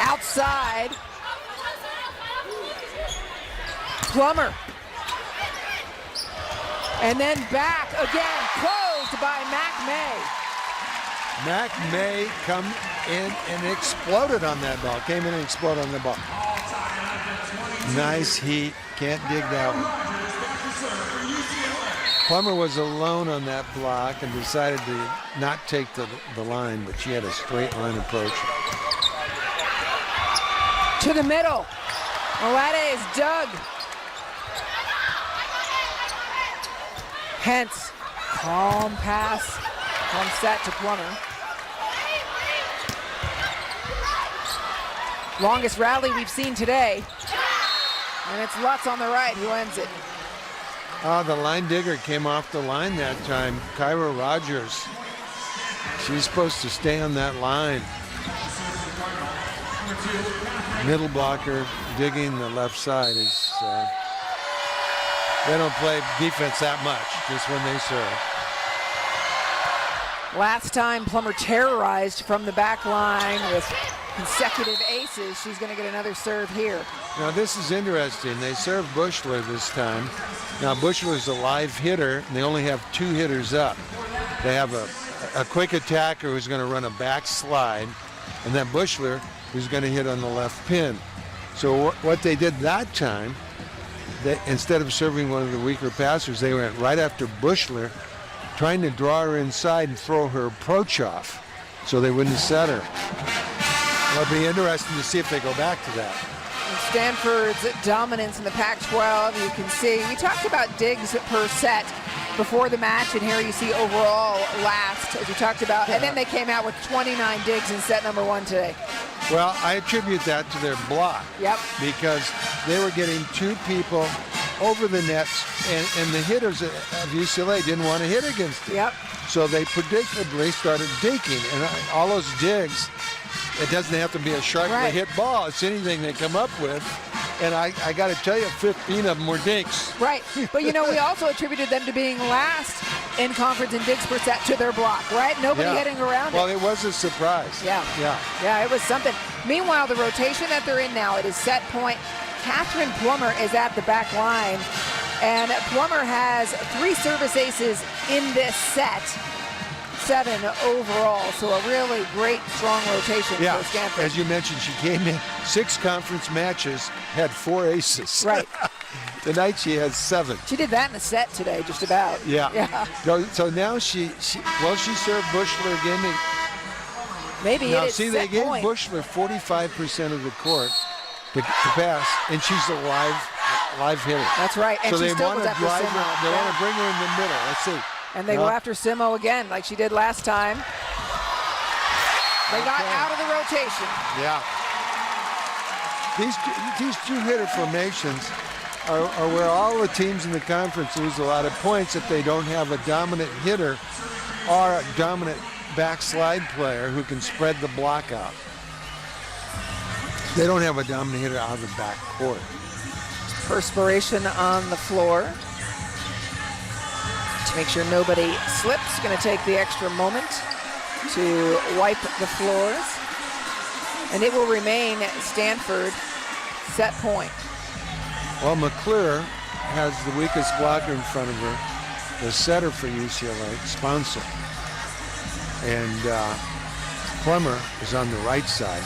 Outside. Plummer. And then back again, closed by Mac May. Mac May come in and exploded on that ball. Came in and exploded on the ball. Nice heat. Can't dig that one. Plummer was alone on that block and decided to not take the line, but she had a straight line approach. To the middle. Alade is dug. Hence, calm pass, calm set to Plummer. Longest rally we've seen today. And it's Lutz on the right who ends it. The line digger came off the line that time. Kyra Rogers. She's supposed to stay on that line. Middle blocker digging the left side is... they don't play defense that much, just when they serve. Last time Plummer terrorized from the back line with consecutive aces. She's going to get another serve here. Now this is interesting. They serve Bushler this time. Now Bushler's a live hitter, and they only have 2 hitters up. They have a quick attacker who's going to run a backslide, and then Bushler who's going to hit on the left pin. So what they did that time, instead of serving one of the weaker passers, they went right after Bushler, trying to draw her inside and throw her approach off so they wouldn't set her. It'll be interesting to see if they go back to that. And Stanford's dominance in the Pac-12, you can see. We talked about digs per set before the match, and here you see overall last, as we talked about. And then they came out with 29 digs in set number 1 today. Well, I attribute that to their block. Yep. Because they were getting 2 people over the nets, and the hitters of UCLA didn't want to hit against it. Yep. So they predictably started dinking, and all those digs, it doesn't have to be a sharply hit ball. It's anything they come up with. And I got to tell you, 15 of them were dinks. Right. But, we also attributed them to being last in conference in dinks per set to their block, right? Nobody getting around Well, it. it was a surprise. Yeah, it was something. Meanwhile, the rotation that they're in now, it is set point. Catherine Plummer is at the back line. And Plummer has 3 service aces in this set. 7 overall, so a really great, strong rotation for Stanford. As you mentioned, she came in 6 conference matches, had 4 aces. Right. Tonight she has 7. She did that in a set today, just about. Yeah. So now she served Bushler again. Maybe now, it is see, set they gave point. Bushler 45% of the court to pass, and she's a live hitter. That's right. And so she they still want was to after drive Simo. her. They want to bring her in the middle. Let's see. And they go after Simo again, like she did last time. They got out of the rotation. Yeah. These 2-hitter formations are where all the teams in the conference lose a lot of points if they don't have a dominant hitter or a dominant backslide player who can spread the block out. They don't have a dominant hitter out of the back court. Perspiration on the floor. To make sure nobody slips, going to take the extra moment to wipe the floors. And it will remain Stanford set point. Well, McClure has the weakest blocker in front of her, the setter for UCLA, Sponsor. And Plummer is on the right side.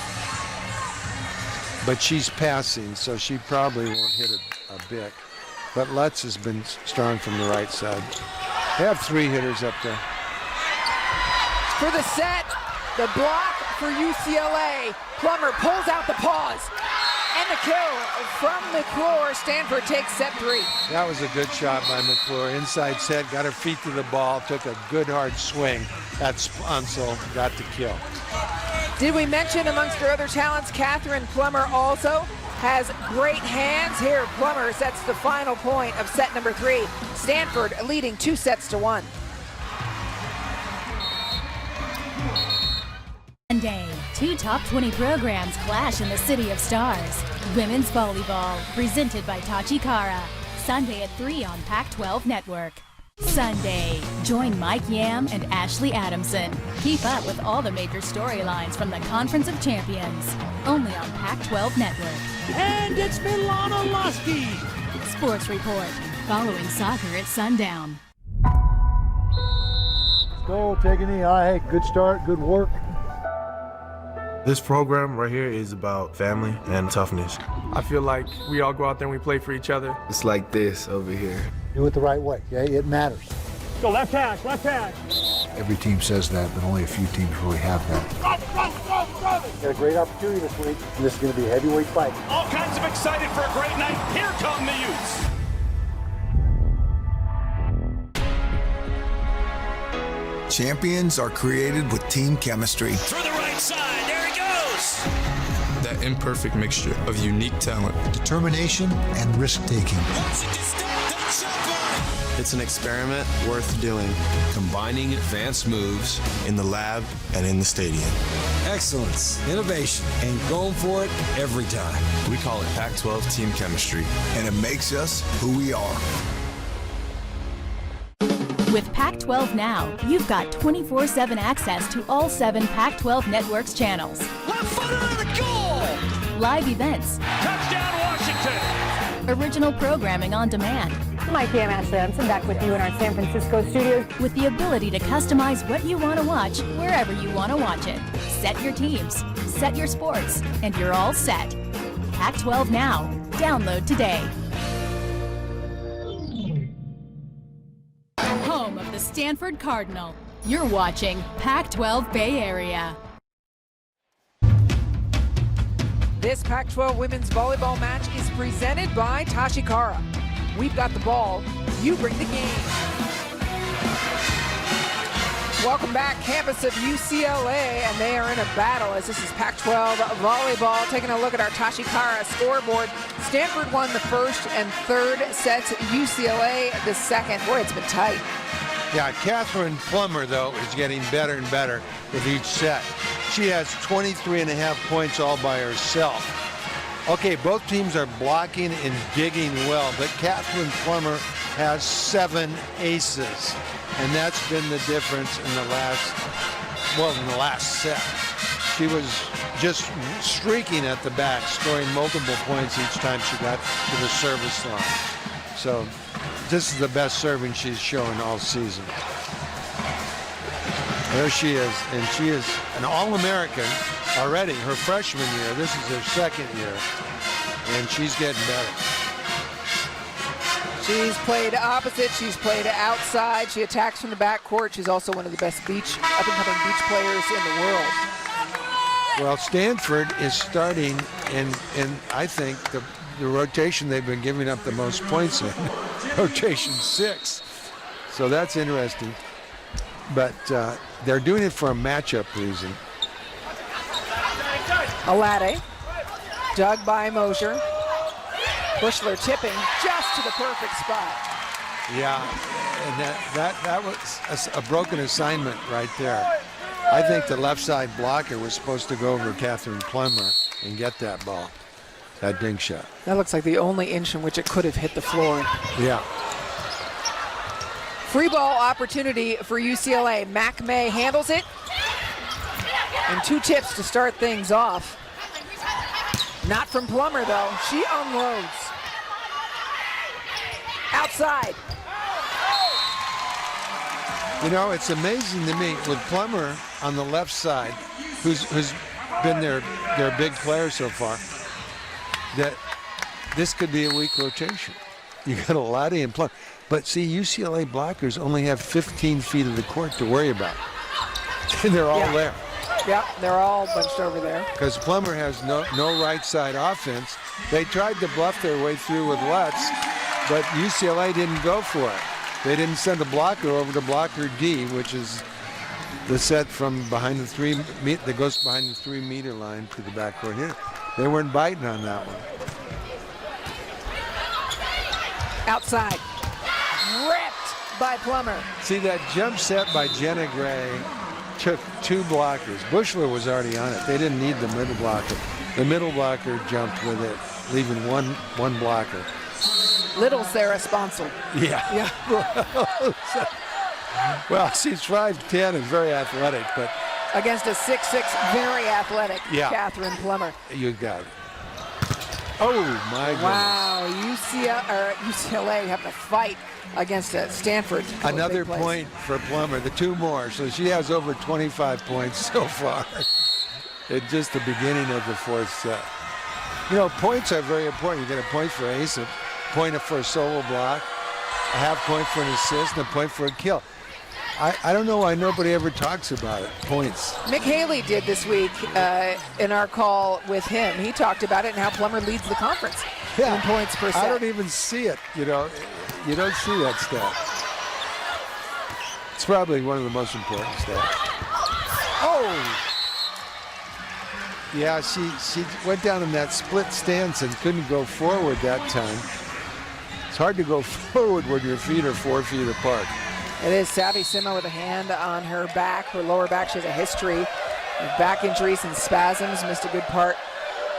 But she's passing, so she probably won't hit a bit. But Lutz has been strong from the right side. They have 3 hitters up there. For the set, the block for UCLA. Plummer pulls out the pause. And the kill from McClure. Stanford takes set 3. That was a good shot by McClure. Inside set, got her feet to the ball, took a good hard swing. That Sponsor got the kill. Did we mention amongst her other talents, Catherine Plummer also has great hands. Here, Plummer sets the final point of set number 3. Stanford leading 2-1. Sunday, 2 top 20 programs clash in the City of Stars. Women's volleyball, presented by Tachikara. Sunday at 3 on Pac-12 Network. Sunday, join Mike Yam and Ashley Adamson. Keep up with all the major storylines from the Conference of Champions. Only on Pac-12 Network. And it's Milana Lusky. Sports Report, following soccer at sundown. Let's go, take a knee. Hey, good start, good work. This program right here is about family and toughness. I feel like we all go out there and we play for each other. It's like this over here. Do it the right way, okay? It matters. Go left hash, left hash. Every team says that, but only a few teams really have that. Got a great opportunity this week, and this is going to be a heavyweight fight. All kinds of excited for a great night. Here come the Utes. Champions are created with team chemistry. Through the right side, there he goes. That imperfect mixture of unique talent, determination, and risk-taking. It's an experiment worth doing. Combining advanced moves In the lab and in the stadium. Excellence, innovation, and going for it every time. We call it Pac-12 team chemistry. and it makes us who we are. With Pac-12 Now, you've got 24/7 access to all 7 Pac-12 Network's channels. Left footer of the goal. Live events. Touchdown, Washington. Original programming on demand. Mike Yam, Ashley Adamson, back with you in our San Francisco studios. With the ability to customize what you want to watch wherever you want to watch it. Set your teams, set your sports, and you're all set. Pac-12 Now. Download today. Home of the Stanford Cardinal. You're watching Pac-12 Bay Area. This Pac-12 women's volleyball match is presented by Tachikara. We've got the ball, you bring the game. Welcome back, campus of UCLA, and they are in a battle as this is Pac-12 volleyball. Taking a look at our Tachikara scoreboard. Stanford won the first and third sets, UCLA the second. Boy, it's been tight. Yeah, Catherine Plummer, though, is getting better and better with each set. She has 23.5 points all by herself. Okay, both teams are blocking and digging well, but Catherine Plummer has 7 aces, and that's been the difference in the last set. She was just streaking at the back, scoring multiple points each time she got to the service line. So this is the best serving she's shown all season. There she is, and she is an All-American already, her freshman year. This is her second year, and she's getting better. She's played opposite. She's played outside. She attacks from the backcourt. She's also one of the best up-and-coming beach players in the world. Well, Stanford is starting in I think, the rotation they've been giving up the most points in, rotation 6. So that's interesting. But they're doing it for a matchup reason. Alade, dug by Mosier. Bushler tipping just to the perfect spot. Yeah, and that was a broken assignment right there. I think the left side blocker was supposed to go over Catherine Plummer and get that ball, that dink shot. That looks like the only inch in which it could have hit the floor. Yeah. Free ball opportunity for UCLA. Mac May handles it. And 2 tips to start things off. Not from Plummer, though. She unloads. Outside. You know, it's amazing to me with Plummer on the left side, who's been their big player so far, that this could be a weak rotation. You got Alade and Plummer. But see, UCLA blockers only have 15 feet of the court to worry about. And they're all there. Yeah, they're all bunched over there. Because Plummer has no right side offense. They tried to bluff their way through with Lutz, but UCLA didn't go for it. They didn't send a blocker over to blocker D, which is the set from behind the 3 that goes behind the 3-meter line to the backcourt here. They weren't biting on that one. Outside. Ripped by Plummer. See, that jump set by Jenna Gray took 2 blockers. Bushler was already on it. They didn't need the middle blocker. The middle blocker jumped with it, leaving one blocker. Little Sarah Sponsel. Yeah. Well, she's 5'10" and very athletic, but against a 6'6", very athletic Catherine Plummer. You got it. Oh my goodness! Wow, UCLA having a fight against Stanford. Another point for Plummer. The 2 more, so she has over 25 points so far. It's just the beginning of the 4th set. You know, points are very important. You get a point for ace, a point for a solo block, a half point for an assist, and a point for a kill. I don't know why nobody ever talks about it, points. Mick Haley did this week in our call with him. He talked about it and how Plummer leads the conference in points per set. I don't even see it, you know. You don't see that stat. It's probably one of the most important stats. Oh! Yeah, she went down in that split stance and couldn't go forward that time. It's hard to go forward when your feet are 4 feet apart. It is Savvy Simo with a hand on her back, her lower back. She has a history of back injuries and spasms. Missed a good part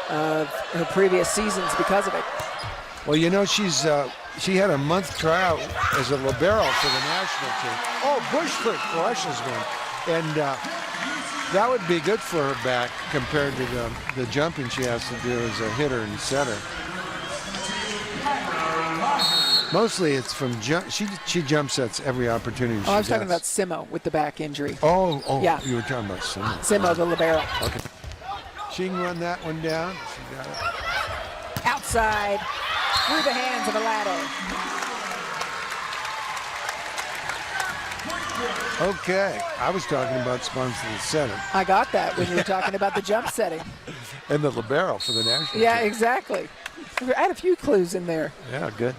of her previous seasons because of it. Well, you know, she had a month tryout as a libero for the national team. Oh, Bushler crushes one. And that would be good for her back compared to the jumping she has to do as a hitter and setter. Mostly it's from jump. She jump sets every opportunity she I was gets. talking about Simo with the back injury. Oh, yeah. You were talking about Simo. Simo, the libero. Okay. She can run that one down. She got it. Outside, through the hands of Alade. Okay, I was talking about sponsored setting. I got that when you were talking about the jump setting. And the libero for the national Yeah, team. exactly. I had a few clues in there. Yeah, good.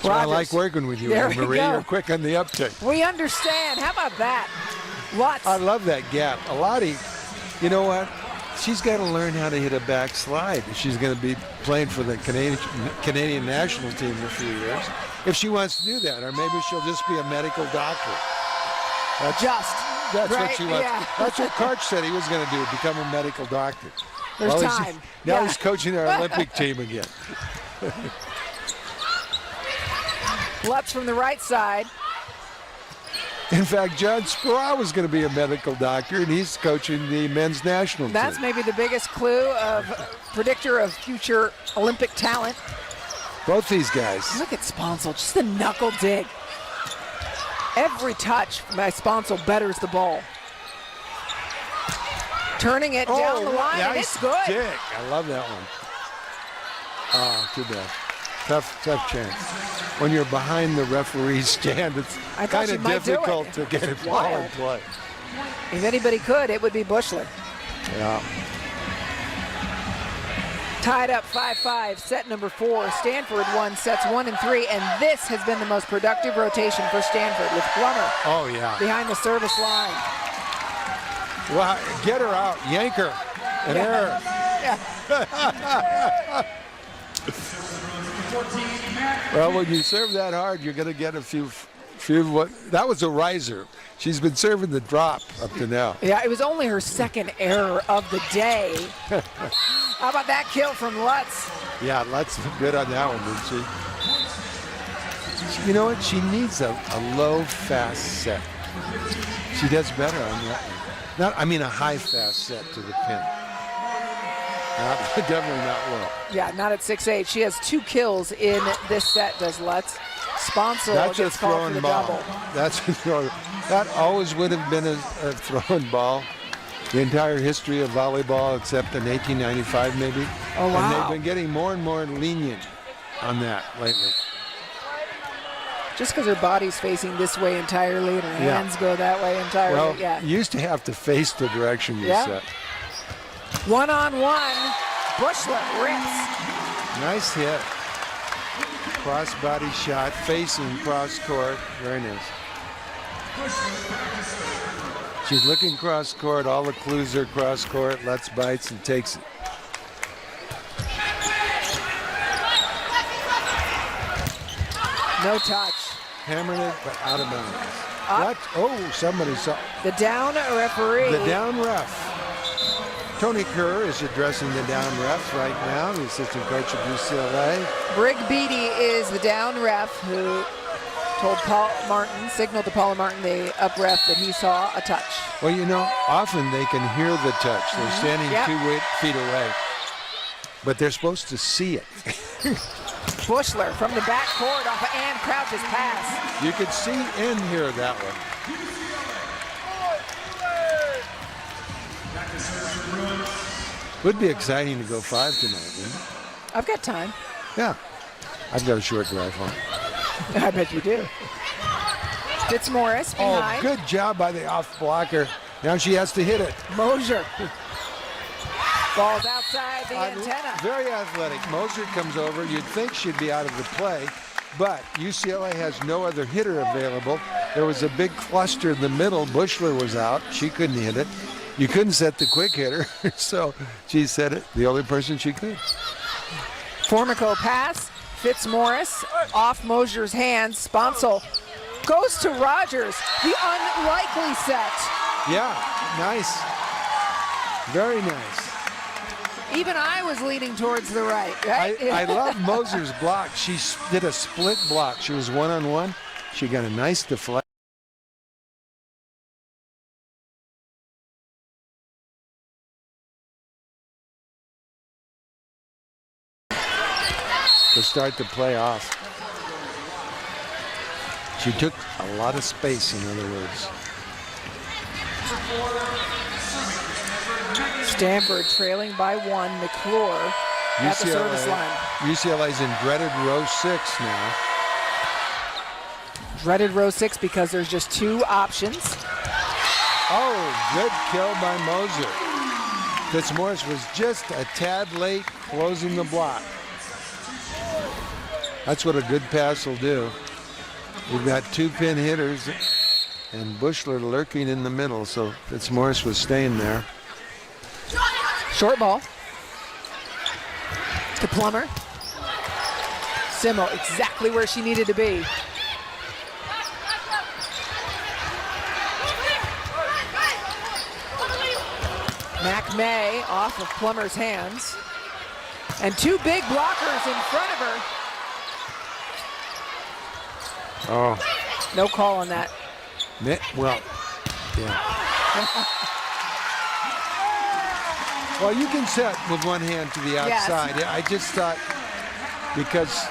That's why I like working with you, Marie. You're quick on the uptake. We understand. How about that? Lutz. I love that gap. Alade, you know what? She's got to learn how to hit a backslide if she's going to be playing for the Canadian national team in a few years. If she wants to do that, or maybe she'll just be a medical doctor. That's right, what she wants. Yeah. That's what Karch said he was going to do, become a medical doctor. There's time. Now he's coaching our Olympic team again. Lutz from the right side. In fact, John Sproul was going to be a medical doctor, and he's coaching the men's national team. That's maybe the biggest clue of predictor of future Olympic talent. Both these guys. Look at Sponsel, just a knuckle dig. Every touch by Sponsel betters the ball. Turning it down the line, and it's good. Dig. I love that one. Oh, too bad. Tough chance. When you're behind the referee's stand, it's kind of difficult to get it ball in play. If anybody could, it would be Bushler. Yeah. Tied up 5-5, set number 4. Stanford won sets 1 and 3, and this has been the most productive rotation for Stanford with Plummer behind the service line. Well, get her out, yank her, and error. Well, when you serve that hard, you're going to get a few. That was a riser. She's been serving the drop up to now. Yeah, it was only her second error of the day. How about that kill from Lutz? Yeah, Lutz was good on that one, didn't she? You know what? She needs a low, fast set. She does better on that one. A high, fast set to the pin. Definitely not low. Yeah, not at 6'8". She has 2 kills in this set, does Lutz. Sponsel gets called for the double. That's a throw. That always would have been a throwing ball. The entire history of volleyball, except in 1895 maybe. Oh, wow. And they've been getting more and more lenient on that lately. Just because her body's facing this way entirely and her hands go that way entirely. Well, you used to have to face the direction you set. 1-on-1, Bushler rips. Nice hit. Cross body shot, facing cross court. Very nice. She's looking cross court. All the clues are cross court. Lutz bites and takes it. No touch. Hammered it, but out of bounds. What? Oh, somebody saw. The down referee. The down ref. Tony Kerr is addressing the down ref right now, the assistant coach of UCLA. Brig Beatty is the down ref who told signaled to Paula Martin, the up ref, that he saw a touch. Well, often they can hear the touch. They're standing 2 feet away, but they're supposed to see it. Bushler from the back court off of Ann Crouch's pass. You could see and hear that one. Would be exciting to go 5 tonight, wouldn't it? I've got time. Yeah. I've got a short rifle. I bet you do. Fitzmaurice behind. Oh, good job by the off blocker. Now she has to hit it. Mosier. Ball's outside the antenna. Very athletic. Mosier comes over. You'd think she'd be out of the play, but UCLA has no other hitter available. There was a big cluster in the middle. Bushler was out. She couldn't hit it. You couldn't set the quick hitter, so she set it, the only person she could. Formico pass, Fitzmaurice off Mosier's hands. Sponsel goes to Rogers, the unlikely set. Yeah, nice. Very nice. Even I was leaning towards the right. I love Moser's block. She did a split block. She was 1-on-1. She got a nice deflection. To start the play off. She took a lot of space, in other words. Stanford trailing by 1. McClure at the service line. UCLA's in dreaded row 6 now. Dreaded row 6 because there's just 2 options. Oh, good kill by Moser. Fitzmaurice was just a tad late closing the block. That's what a good pass will do. We've got 2 pin hitters and Bushler lurking in the middle, so Fitzmaurice was staying there. Short ball to Plummer. Simmel exactly where she needed to be. Mac May off of Plummer's hands. And two big blockers in front of her. Oh. No call on that. Well, yeah. Well, you can set with one hand to the outside. Yes. I just thought, because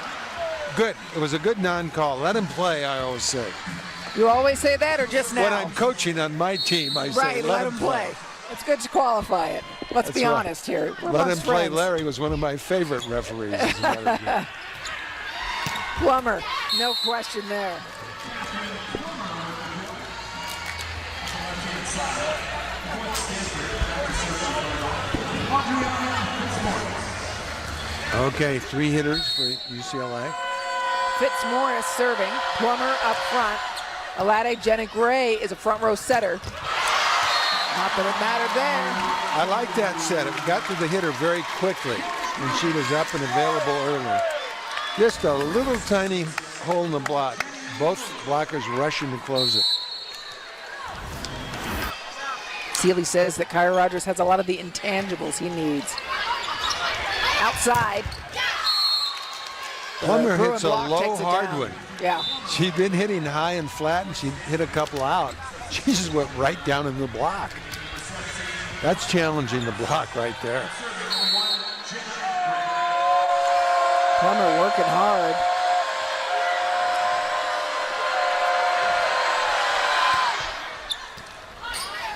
good. It was a good non-call. Let him play, I always say. You always say that, or just now? When I'm coaching on my team, I say, let him play. It's good to qualify it. Let's be honest here. We're let him friends. play. Larry was one of my favorite referees. As a matter of fact. Plummer, no question there. Okay, 3 hitters for UCLA. Fitzmaurice serving. Plummer up front. Alade Jenna-Gray is a front row setter. Not that it mattered there. I like that set. It got to the hitter very quickly when she was up and available early. Just a little tiny hole in the block. Both blockers rushing to close it. Seeley says that Kyra Rogers has a lot of the intangibles he needs. Outside. Plummer hits a low hard one. Yeah. She'd been hitting high and flat, and she hit a couple out. She just went right down in the block. That's challenging the block right there. Plummer working hard.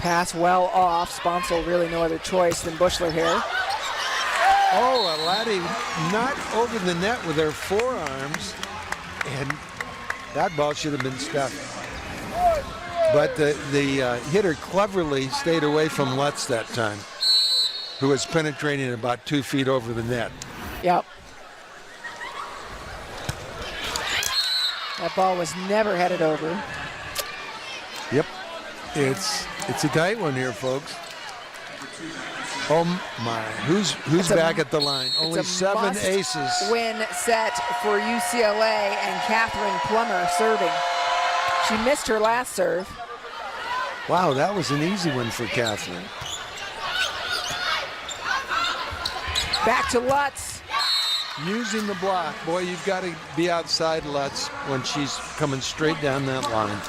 Pass well off. Sponsel really no other choice than Bushler here. Oh, Alade not over the net with her forearms, and that ball should have been stuffed. But the hitter cleverly stayed away from Lutz that time, who was penetrating about 2 feet over the net. Yep. That ball was never headed over. Yep. It's a tight one here, folks. Oh my, who's back at the line? Only 7 aces. Win set for UCLA and Catherine Plummer serving. She missed her last serve. Wow, that was an easy one for Catherine. Back to Lutz. Using the block. Boy, you've got to be outside Lutz when she's coming straight down that line.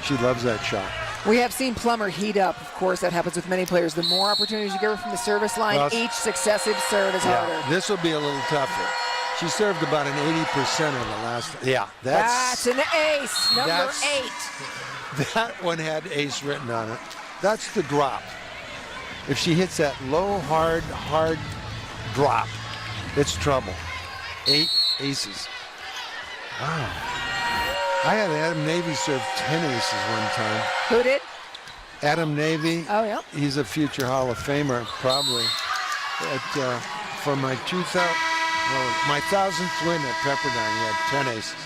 She loves that shot. We have seen Plummer heat up. Of course, that happens with many players. The more opportunities you give her from the service line, each successive serve is harder. This will be a little tougher. She served about an 80% of the last. Yeah, that's an ace, number 8. That one had ace written on it. That's the drop. If she hits that low, hard drop, it's trouble. 8 aces. Wow. I had Adam Navy serve 10 aces one time. Who did? Adam Navy. Oh, yeah. He's a future Hall of Famer, probably. For my 1000th win at Pepperdine, he had 10 aces.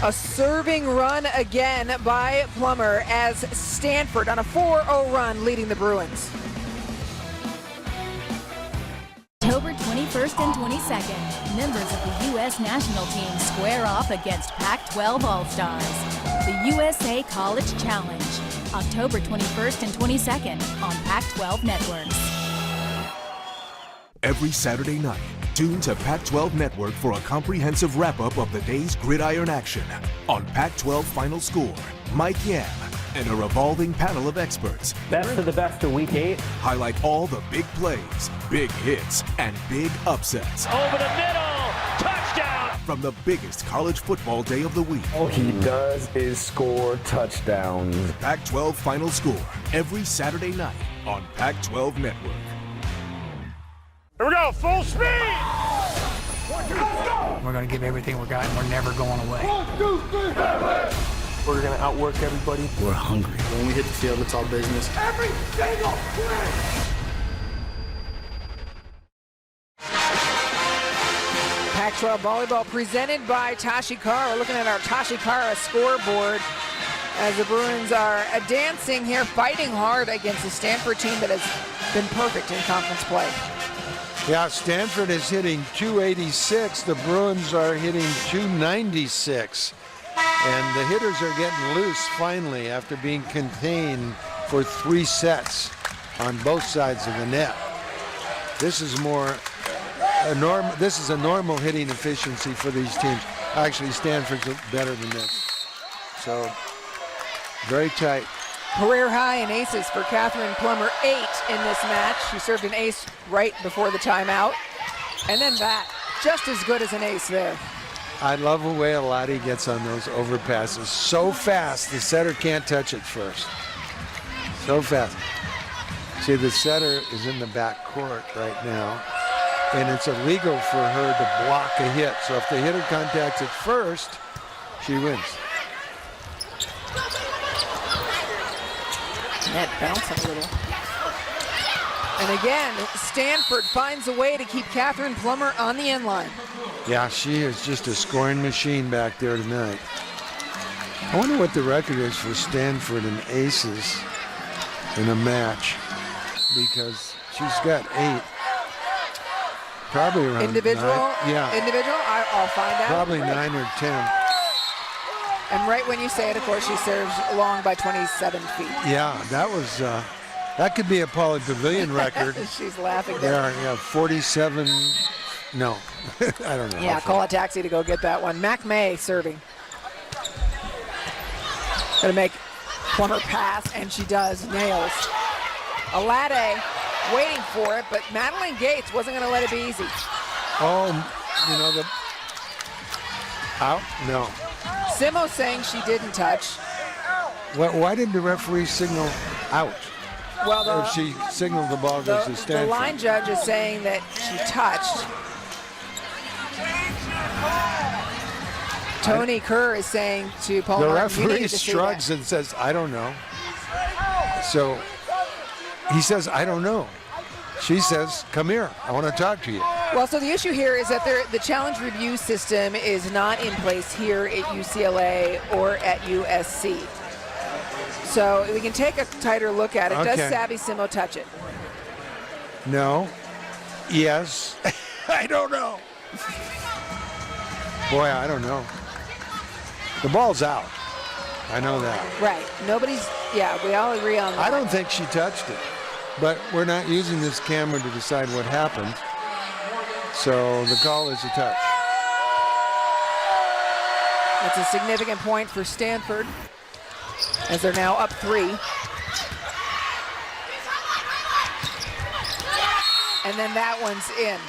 A serving run again by Plummer as Stanford on a 4-0 run leading the Bruins. October 21st and 22nd, members of the U.S. national team square off against Pac-12 All-Stars. The USA College Challenge, October 21st and 22nd on Pac-12 Networks. Every Saturday night, tune to Pac-12 Network for a comprehensive wrap-up of the day's gridiron action. On Pac-12 Final Score, Mike Yam and a revolving panel of experts. Best of the best of Week 8. Highlight all the big plays, big hits, and big upsets. Over the middle, touchdown! From the biggest college football day of the week. All he does is score touchdowns. Pac-12 Final Score, every Saturday night on Pac-12 Network. Here we go, full speed! We're going to give everything we got, and we're never going away. 1, 2, 3, 4. We're going to outwork everybody. We're hungry. When we hit the field, it's all business. Every single play! Pac-12 volleyball presented by Tashi Kara. We're looking at our Tashi Kara scoreboard as the Bruins are dancing here, fighting hard against a Stanford team that has been perfect in conference play. Yeah, Stanford is hitting 286. The Bruins are hitting 296. And the hitters are getting loose finally after being contained for 3 sets. on both sides of the net. This is a normal hitting efficiency for these teams. Actually, Stanford's better than this. So, very tight. Career high in aces for Catherine Plummer, 8 in this match. She served an ace right before the timeout. And then that, just as good as an ace there. I love the way Alati gets on those overpasses. So fast, the setter can't touch it first. So fast. See, the setter is in the back court right now, and it's illegal for her to block a hit. So if the hitter contacts it first, she wins. Net bouncing a little. And again, Stanford finds a way to keep Catherine Plummer on the end line. Yeah, she is just a scoring machine back there tonight. I wonder what the record is for Stanford in aces in a match, because she's got 8. Probably around individual? 9. Yeah. Individual? I'll find out. Probably 9 or 10. And right when you say it, of course, she serves long by 27 feet. Yeah, that was, that could be a Pauley Pavilion record. She's laughing there. Yeah, 47, no, I don't know. Yeah, call a taxi to go get that one. Mac May serving. Gonna make Plummer pass, and she does, nails. Alade waiting for it, but Madeline Gates wasn't gonna let it be easy. Oh, you know, out? No. Simo saying she didn't touch. Why did the referee signal out? Well, if she signaled the ball goes to Stanford. The line judge is saying that she touched. Tony Kerr is saying to Paul the Martin, referee shrugs and says, I don't know. So he says, I don't know. She says, come here, I want to talk to you. Well, so the issue here is that the challenge review system is not in place here at UCLA or at USC. So we can take a tighter look at it. Okay. Does Savvy Simo touch it? No. Yes. I don't know. Boy, I don't know. The ball's out. I know that. Right. We all agree on that. I don't think she touched it. But we're not using this camera to decide what happened. So the call is a touch. That's a significant point for Stanford, as they're now up 3. And then that one's in.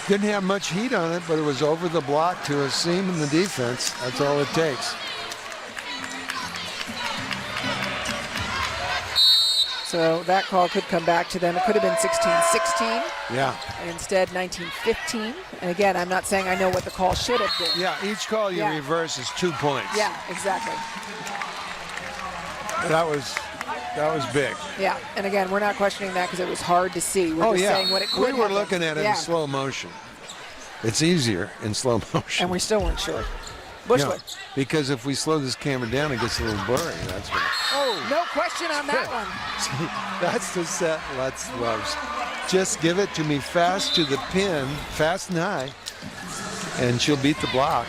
Didn't have much heat on it, but it was over the block to a seam in the defense. That's all it takes. So that call could come back to them. It could have been 16-16. Yeah. Instead, 19-15. And again, I'm not saying I know what the call should have been. Yeah, each call you reverse is 2 points. Yeah, exactly. That was big. Yeah, and again, we're not questioning that because it was hard to see. We're just saying what it could have been. We were looking at it in slow motion. It's easier in slow motion. And we still weren't sure. Bushwood. No, because if we slow this camera down, it gets a little blurry. That's what. Oh, no question on that one. That's the set Lutz loves. Just give it to me fast to the pin, fast and high, and she'll beat the block.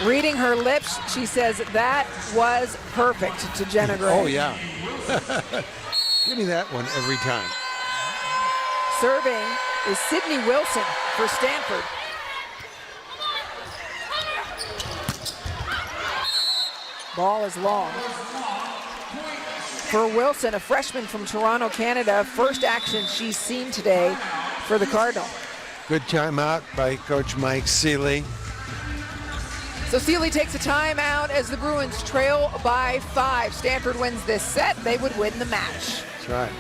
Reading her lips, she says that was perfect to Jenna Gray. Oh, yeah. Give me that one every time. Serving is Sydney Wilson for Stanford. Ball is long. For Wilson, a freshman from Toronto, Canada, first action she's seen today for the Cardinal. Good timeout by Coach Mike Seeley. So Seeley takes a timeout as the Bruins trail by 5. Stanford wins this set. They would win the match. That's right.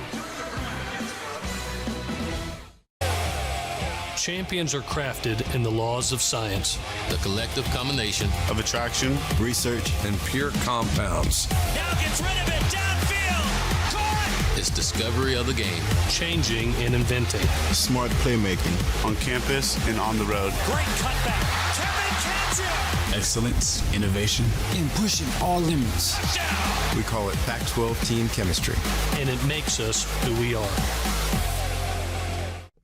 Champions are crafted in the laws of science. The collective combination of attraction, research, and pure compounds. Now gets rid of it, downfield, caught! It's discovery of the game. Changing and inventing. Smart playmaking on campus and on the road. Great cutback, Kevin catcher! Excellence, innovation, and pushing all limits. Touchdown! We call it Pac-12 team chemistry. And it makes us who we are.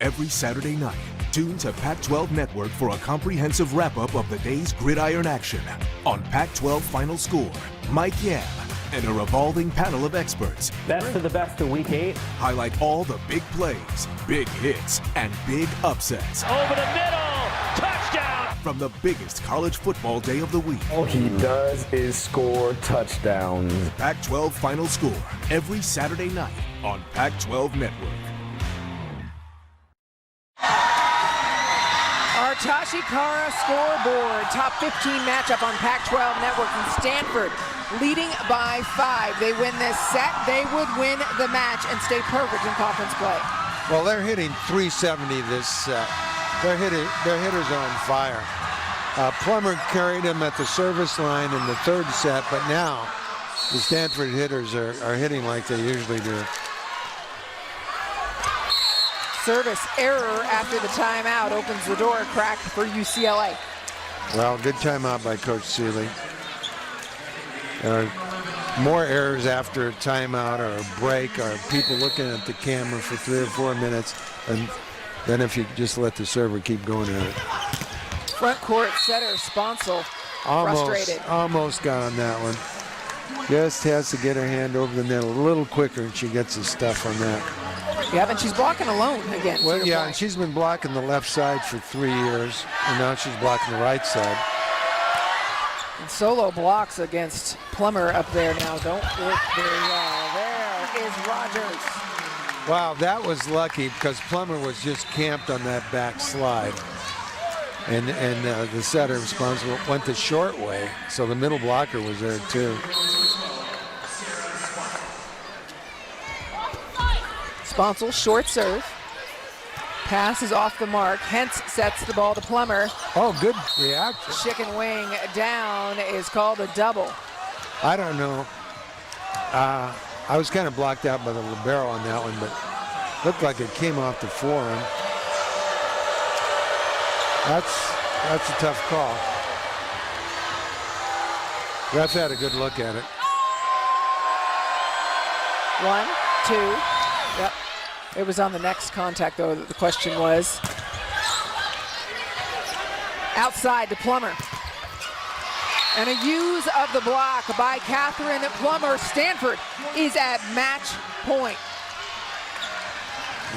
Every Saturday night, tune to Pac-12 Network for a comprehensive wrap-up of the day's gridiron action on Pac-12 Final Score. Mike Yam and a revolving panel of experts. Best of the best of Week 8. Highlight all the big plays, big hits, and big upsets. Over the middle, touchdown! From the biggest college football day of the week. All he does is score touchdowns. Pac-12 Final Score, every Saturday night on Pac-12 Network. Our Tashikara scoreboard, top 15 matchup on Pac-12 Network in Stanford, leading by 5. They win this set, they would win the match and stay perfect in conference play. Well, they're hitting 370 this set. Their hitters are on fire. Plummer carried him at the service line in the third set, but now the Stanford hitters are hitting like they usually do. Service error after the timeout opens the door crack for UCLA. Well, good timeout by Coach Seeley. More errors after a timeout or a break, or people looking at the camera for 3 or 4 minutes, and then if you just let the server keep going at it. Front court setter Sponsel frustrated. Almost got on that one. Just has to get her hand over the net a little quicker, and she gets the stuff on that. Yeah, and she's blocking alone again. Well, yeah, and she's been blocking the left side for 3 years, and now she's blocking the right side. And solo blocks against Plummer up there now. Don't work very well. There is Rogers. Wow, that was lucky because Plummer was just camped on that back slide. And the setter responsible went the short way, so the middle blocker was there too. Sponsel, short serve. Pass is off the mark. Hentz sets the ball to Plummer. Oh, good reaction. Chicken wing down is called a double. I don't know. I was kind of blocked out by the libero on that one, but looked like it came off the forearm. That's a tough call. Ref had a good look at it. 1, 2. Yep. It was on the next contact, though, that the question was. Outside to Plummer. And a use of the block by Catherine Plummer. Stanford is at match point.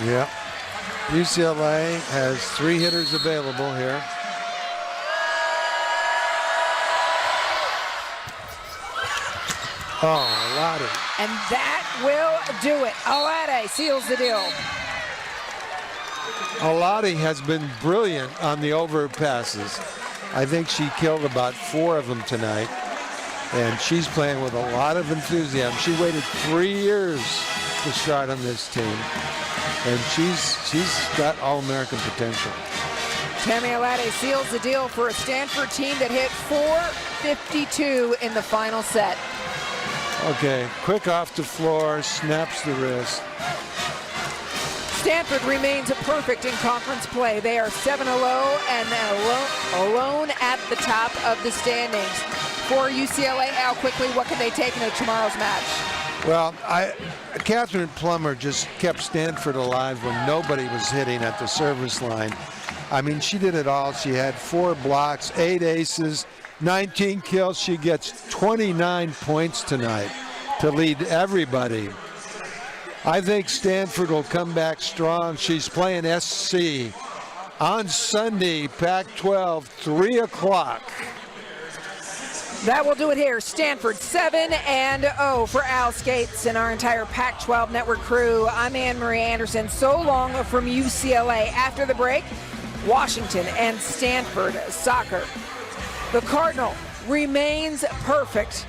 Yeah. UCLA has 3 hitters available here. Oh, Alade. And that will do it. Alade seals the deal. Alade has been brilliant on the overpasses. I think she killed about 4 of them tonight. And she's playing with a lot of enthusiasm. She waited 3 years to start on this team. And she's got All-American potential. Tammy Alade seals the deal for a Stanford team that hit .452 in the final set. Okay, quick off the floor, snaps the wrist. Stanford remains perfect in conference play. They are 7-0 and alone at the top of the standings. For UCLA, Al, quickly, what can they take into tomorrow's match? Well, Catherine Plummer just kept Stanford alive when nobody was hitting at the service line. I mean, she did it all. She had 4 blocks, 8 aces, 19 kills. She gets 29 points tonight to lead everybody. I think Stanford will come back strong. She's playing SC on Sunday, Pac-12, 3 o'clock. That will do it here. Stanford 7-0 for Al Skates and our entire Pac-12 Network crew. I'm Anne-Marie Anderson. So long from UCLA. After the break, Washington and Stanford soccer. The Cardinal remains perfect